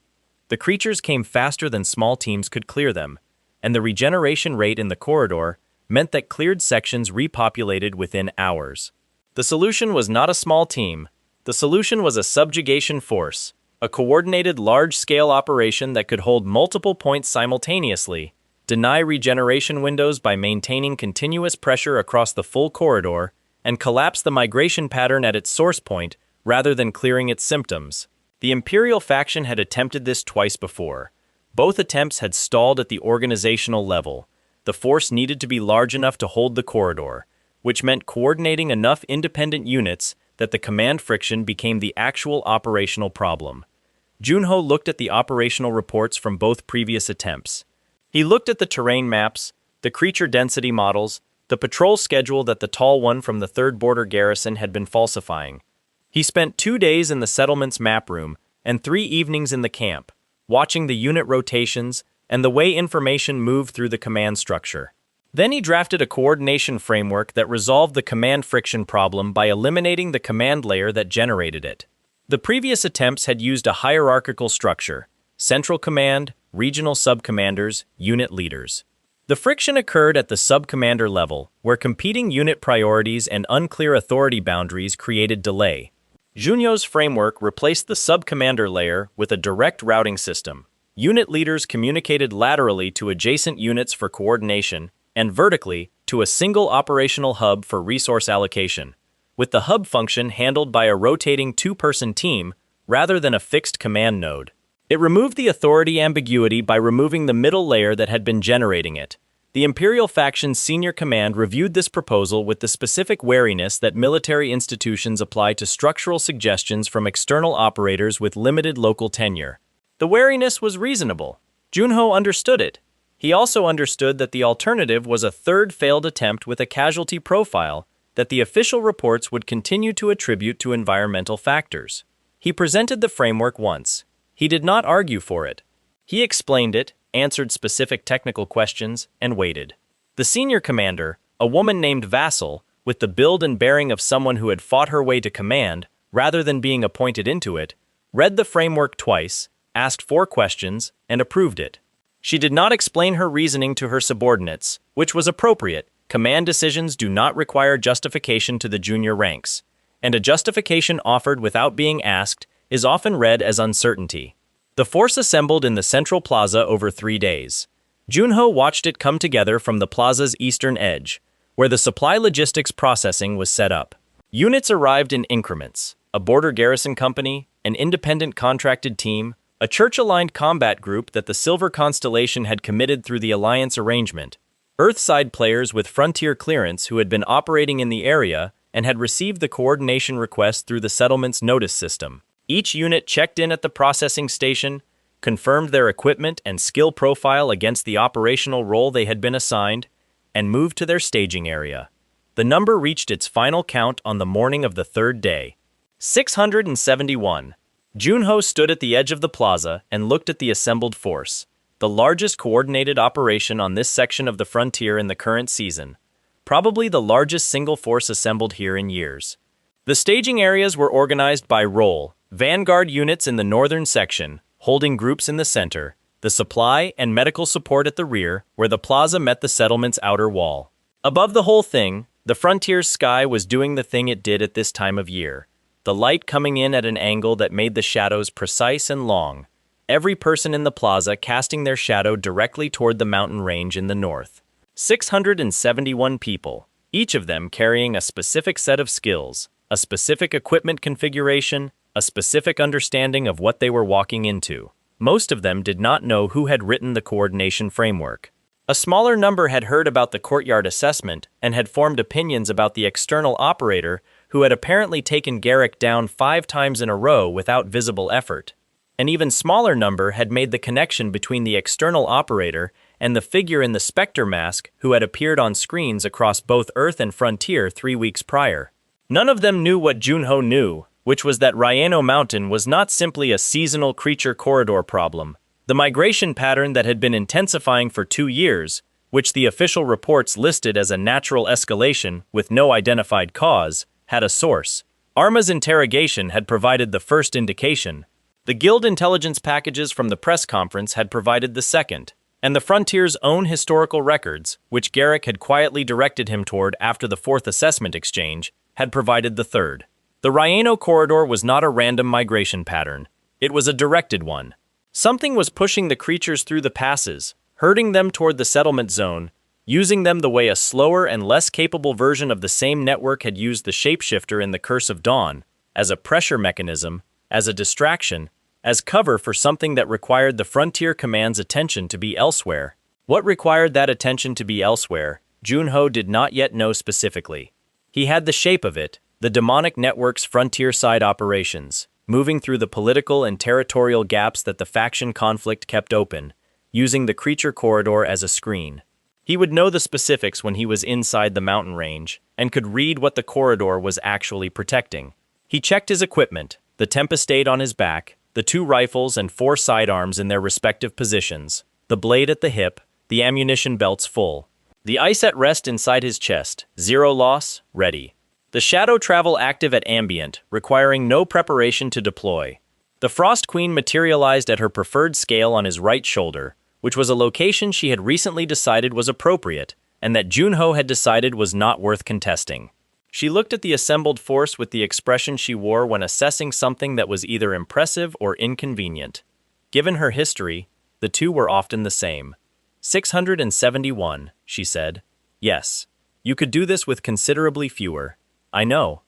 Speaker 1: The creatures came faster than small teams could clear them, and the regeneration rate in the corridor meant that cleared sections repopulated within hours. The solution was not a small team. The solution was a subjugation force, a coordinated large-scale operation that could hold multiple points simultaneously, deny regeneration windows by maintaining continuous pressure across the full corridor, and collapse the migration pattern at its source point rather than clearing its symptoms. The Imperial faction had attempted this twice before. Both attempts had stalled at the organizational level. The force needed to be large enough to hold the corridor, which meant coordinating enough independent units that the command friction became the actual operational problem. Junho looked at the operational reports from both previous attempts. He looked at the terrain maps, the creature density models, the patrol schedule that the tall one from the 3rd Border Garrison had been falsifying. He spent 2 days in the settlement's map room and 3 evenings in the camp, watching the unit rotations and the way information moved through the command structure. Then he drafted a coordination framework that resolved the command friction problem by eliminating the command layer that generated it. The previous attempts had used a hierarchical structure: central command, regional subcommanders, unit leaders. The friction occurred at the subcommander level, where competing unit priorities and unclear authority boundaries created delay. Junho's framework replaced the subcommander layer with a direct routing system. Unit leaders communicated laterally to adjacent units for coordination, and vertically to a single operational hub for resource allocation, with the hub function handled by a rotating 2-person team rather than a fixed command node. It removed the authority ambiguity by removing the middle layer that had been generating it. The Imperial faction's senior command reviewed this proposal with the specific wariness that military institutions apply to structural suggestions from external operators with limited local tenure. The wariness was reasonable. Junho understood it. He also understood that the alternative was a 3rd failed attempt with a casualty profile that the official reports would continue to attribute to environmental factors. He presented the framework once. He did not argue for it. He explained it, answered specific technical questions, and waited. The senior commander, a woman named Vassal, with the build and bearing of someone who had fought her way to command, rather than being appointed into it, read the framework twice, asked 4 questions, and approved it. She did not explain her reasoning to her subordinates, which was appropriate. Command decisions do not require justification to the junior ranks, and a justification offered without being asked is often read as uncertainty. The force assembled in the central plaza over 3 days. Junho watched it come together from the plaza's eastern edge, where the supply logistics processing was set up. Units arrived in increments: a border garrison company, an independent contracted team, a church-aligned combat group that the Silver Constellation had committed through the alliance arrangement, Earthside players with frontier clearance who had been operating in the area and had received the coordination request through the settlement's notice system. Each unit checked in at the processing station, confirmed their equipment and skill profile against the operational role they had been assigned, and moved to their staging area. The number reached its final count on the morning of the third day. 671. Junho stood at the edge of the plaza and looked at the assembled force, the largest coordinated operation on this section of the frontier in the current season, probably the largest single force assembled here in years. The staging areas were organized by role: vanguard units in the northern section, holding groups in the center, the supply and medical support at the rear, where the plaza met the settlement's outer wall. Above the whole thing, the frontier's sky was doing the thing it did at this time of year, the light coming in at an angle that made the shadows precise and long, every person in the plaza casting their shadow directly toward the mountain range in the north. 671 people, each of them carrying a specific set of skills, a specific equipment configuration, a specific understanding of what they were walking into. Most of them did not know who had written the coordination framework. A smaller number had heard about the courtyard assessment and had formed opinions about the external operator who had apparently taken Garrick down 5 times in a row without visible effort. An even smaller number had made the connection between the external operator and the figure in the Spectre mask who had appeared on screens across both Earth and Frontier 3 weeks prior. None of them knew what Junho knew, which was that Ryano Mountain was not simply a seasonal creature corridor problem. The migration pattern that had been intensifying for 2 years, which the official reports listed as a natural escalation with no identified cause, had a source. Arma's interrogation had provided the first indication. The Guild intelligence packages from the press conference had provided the second, and the Frontier's own historical records, which Garrick had quietly directed him toward after the 4th assessment exchange, had provided the third. The Ryano corridor was not a random migration pattern. It was a directed one. Something was pushing the creatures through the passes, herding them toward the settlement zone, using them the way a slower and less capable version of the same network had used the shapeshifter in the Curse of Dawn, as a pressure mechanism, as a distraction, as cover for something that required the Frontier Command's attention to be elsewhere. What required that attention to be elsewhere, Junho did not yet know specifically. He had the shape of it, the demonic network's frontier-side operations, moving through the political and territorial gaps that the faction conflict kept open, using the creature corridor as a screen. He would know the specifics when he was inside the mountain range, and could read what the corridor was actually protecting. He checked his equipment, the Tempestade on his back, the 2 rifles and 4 sidearms in their respective positions, the blade at the hip, the ammunition belts full. The ice at rest inside his chest, 0 loss, ready. The shadow travel active at ambient, requiring no preparation to deploy. The Frost Queen materialized at her preferred scale on his right shoulder, which was a location she had recently decided was appropriate, and that Junho had decided was not worth contesting. She looked at the assembled force with the expression she wore when assessing something that was either impressive or inconvenient. Given her history, the two were often the same. 671, she said. Yes, you could do this with considerably fewer. I know.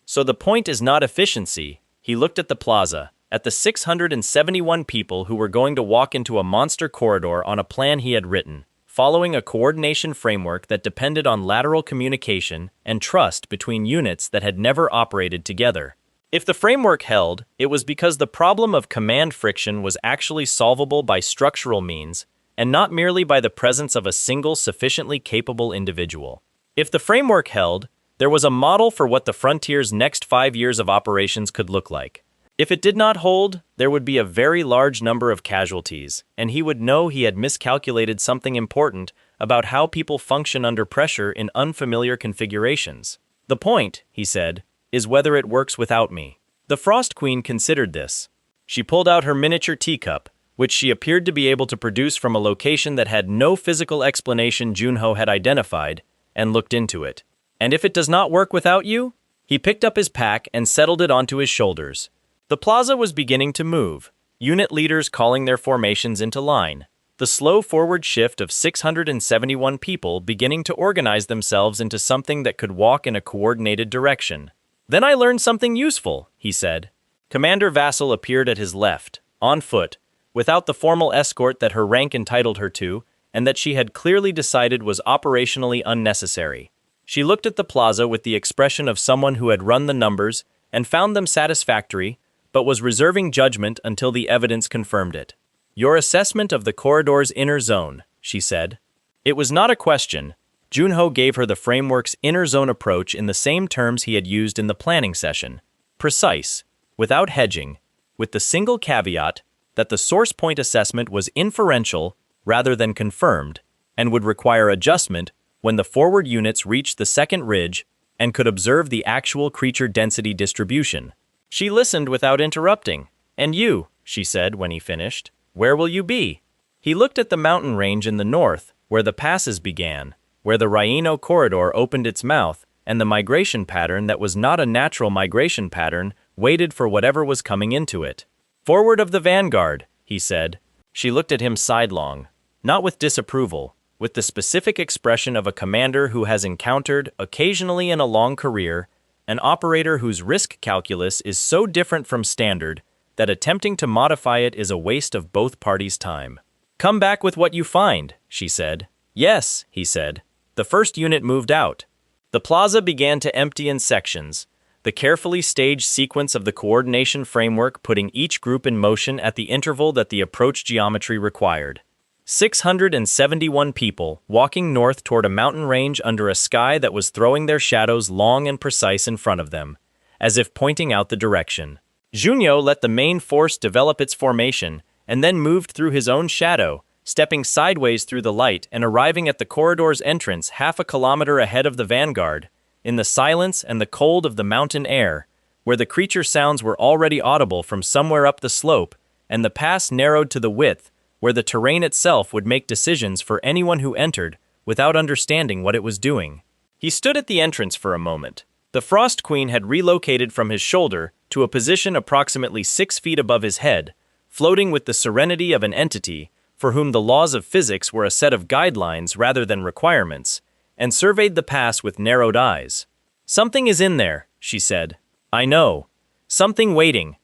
Speaker 1: So the point is not efficiency. He looked at the plaza, at the 671 people who were going to walk into a monster corridor on a plan he had written, following a coordination framework that depended on lateral communication and trust between units that had never operated together. If the framework held, it was because the problem of command friction was actually solvable by structural means, and not merely by the presence of a single sufficiently capable individual. If the framework held, there was a model for what the Frontier's next 5 years of operations could look like. If it did not hold, there would be a very large number of casualties, and he would know he had miscalculated something important about how people function under pressure in unfamiliar configurations. The point, he said, is whether it works without me. The Frost Queen considered this. She pulled out her miniature teacup, which she appeared to be able to produce from a location that had no physical explanation Junho had identified, and looked into it. And if it does not work without you? He picked up his pack and settled it onto his shoulders. The plaza was beginning to move, unit leaders calling their formations into line. The slow forward shift of 671 people beginning to organize themselves into something that could walk in a coordinated direction. Then I learned something useful, he said. Commander Vassal appeared at his left, on foot, without the formal escort that her rank entitled her to, and that she had clearly decided was operationally unnecessary. She looked at the plaza with the expression of someone who had run the numbers and found them satisfactory, but was reserving judgment until the evidence confirmed it. "Your assessment of the corridor's inner zone," she said. It was not a question. Junho gave her the framework's inner zone approach in the same terms he had used in the planning session. Precise, without hedging, with the single caveat that the source point assessment was inferential rather than confirmed, and would require adjustment when the forward units reached the second ridge and could observe the actual creature density distribution. She listened without interrupting. "And you," she said when he finished, "where will you be?" He looked at the mountain range in the north, where the passes began, where the Rhino corridor opened its mouth, and the migration pattern that was not a natural migration pattern waited for whatever was coming into it. "Forward of the vanguard," he said. She looked at him sidelong, not with disapproval, with the specific expression of a commander who has encountered, occasionally in a long career, an operator whose risk calculus is so different from standard that attempting to modify it is a waste of both parties' time. "Come back with what you find," she said. "Yes," he said. The first unit moved out. The plaza began to empty in sections, the carefully staged sequence of the coordination framework putting each group in motion at the interval that the approach geometry required. 671 people walking north toward a mountain range under a sky that was throwing their shadows long and precise in front of them, as if pointing out the direction. Junho let the main force develop its formation and then moved through his own shadow, stepping sideways through the light and arriving at the corridor's entrance half a kilometer ahead of the vanguard, in the silence and the cold of the mountain air, where the creature sounds were already audible from somewhere up the slope, and the pass narrowed to the width, where the terrain itself would make decisions for anyone who entered without understanding what it was doing. He stood at the entrance for a moment. The Frost Queen had relocated from his shoulder to a position approximately 6 feet above his head, floating with the serenity of an entity for whom the laws of physics were a set of guidelines rather than requirements, and surveyed the pass with narrowed eyes. "Something is in there," she said. "I know. Something waiting."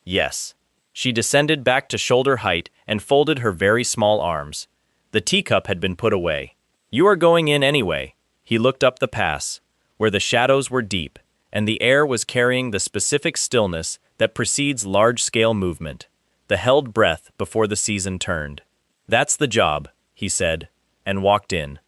Speaker 1: "Yes." She descended back to shoulder height and folded her very small arms. The teacup had been put away. "You are going in anyway." He looked up the pass, where the shadows were deep, and the air was carrying the specific stillness that precedes large-scale movement, the held breath before the season turned. "That's the job," he said, and walked in.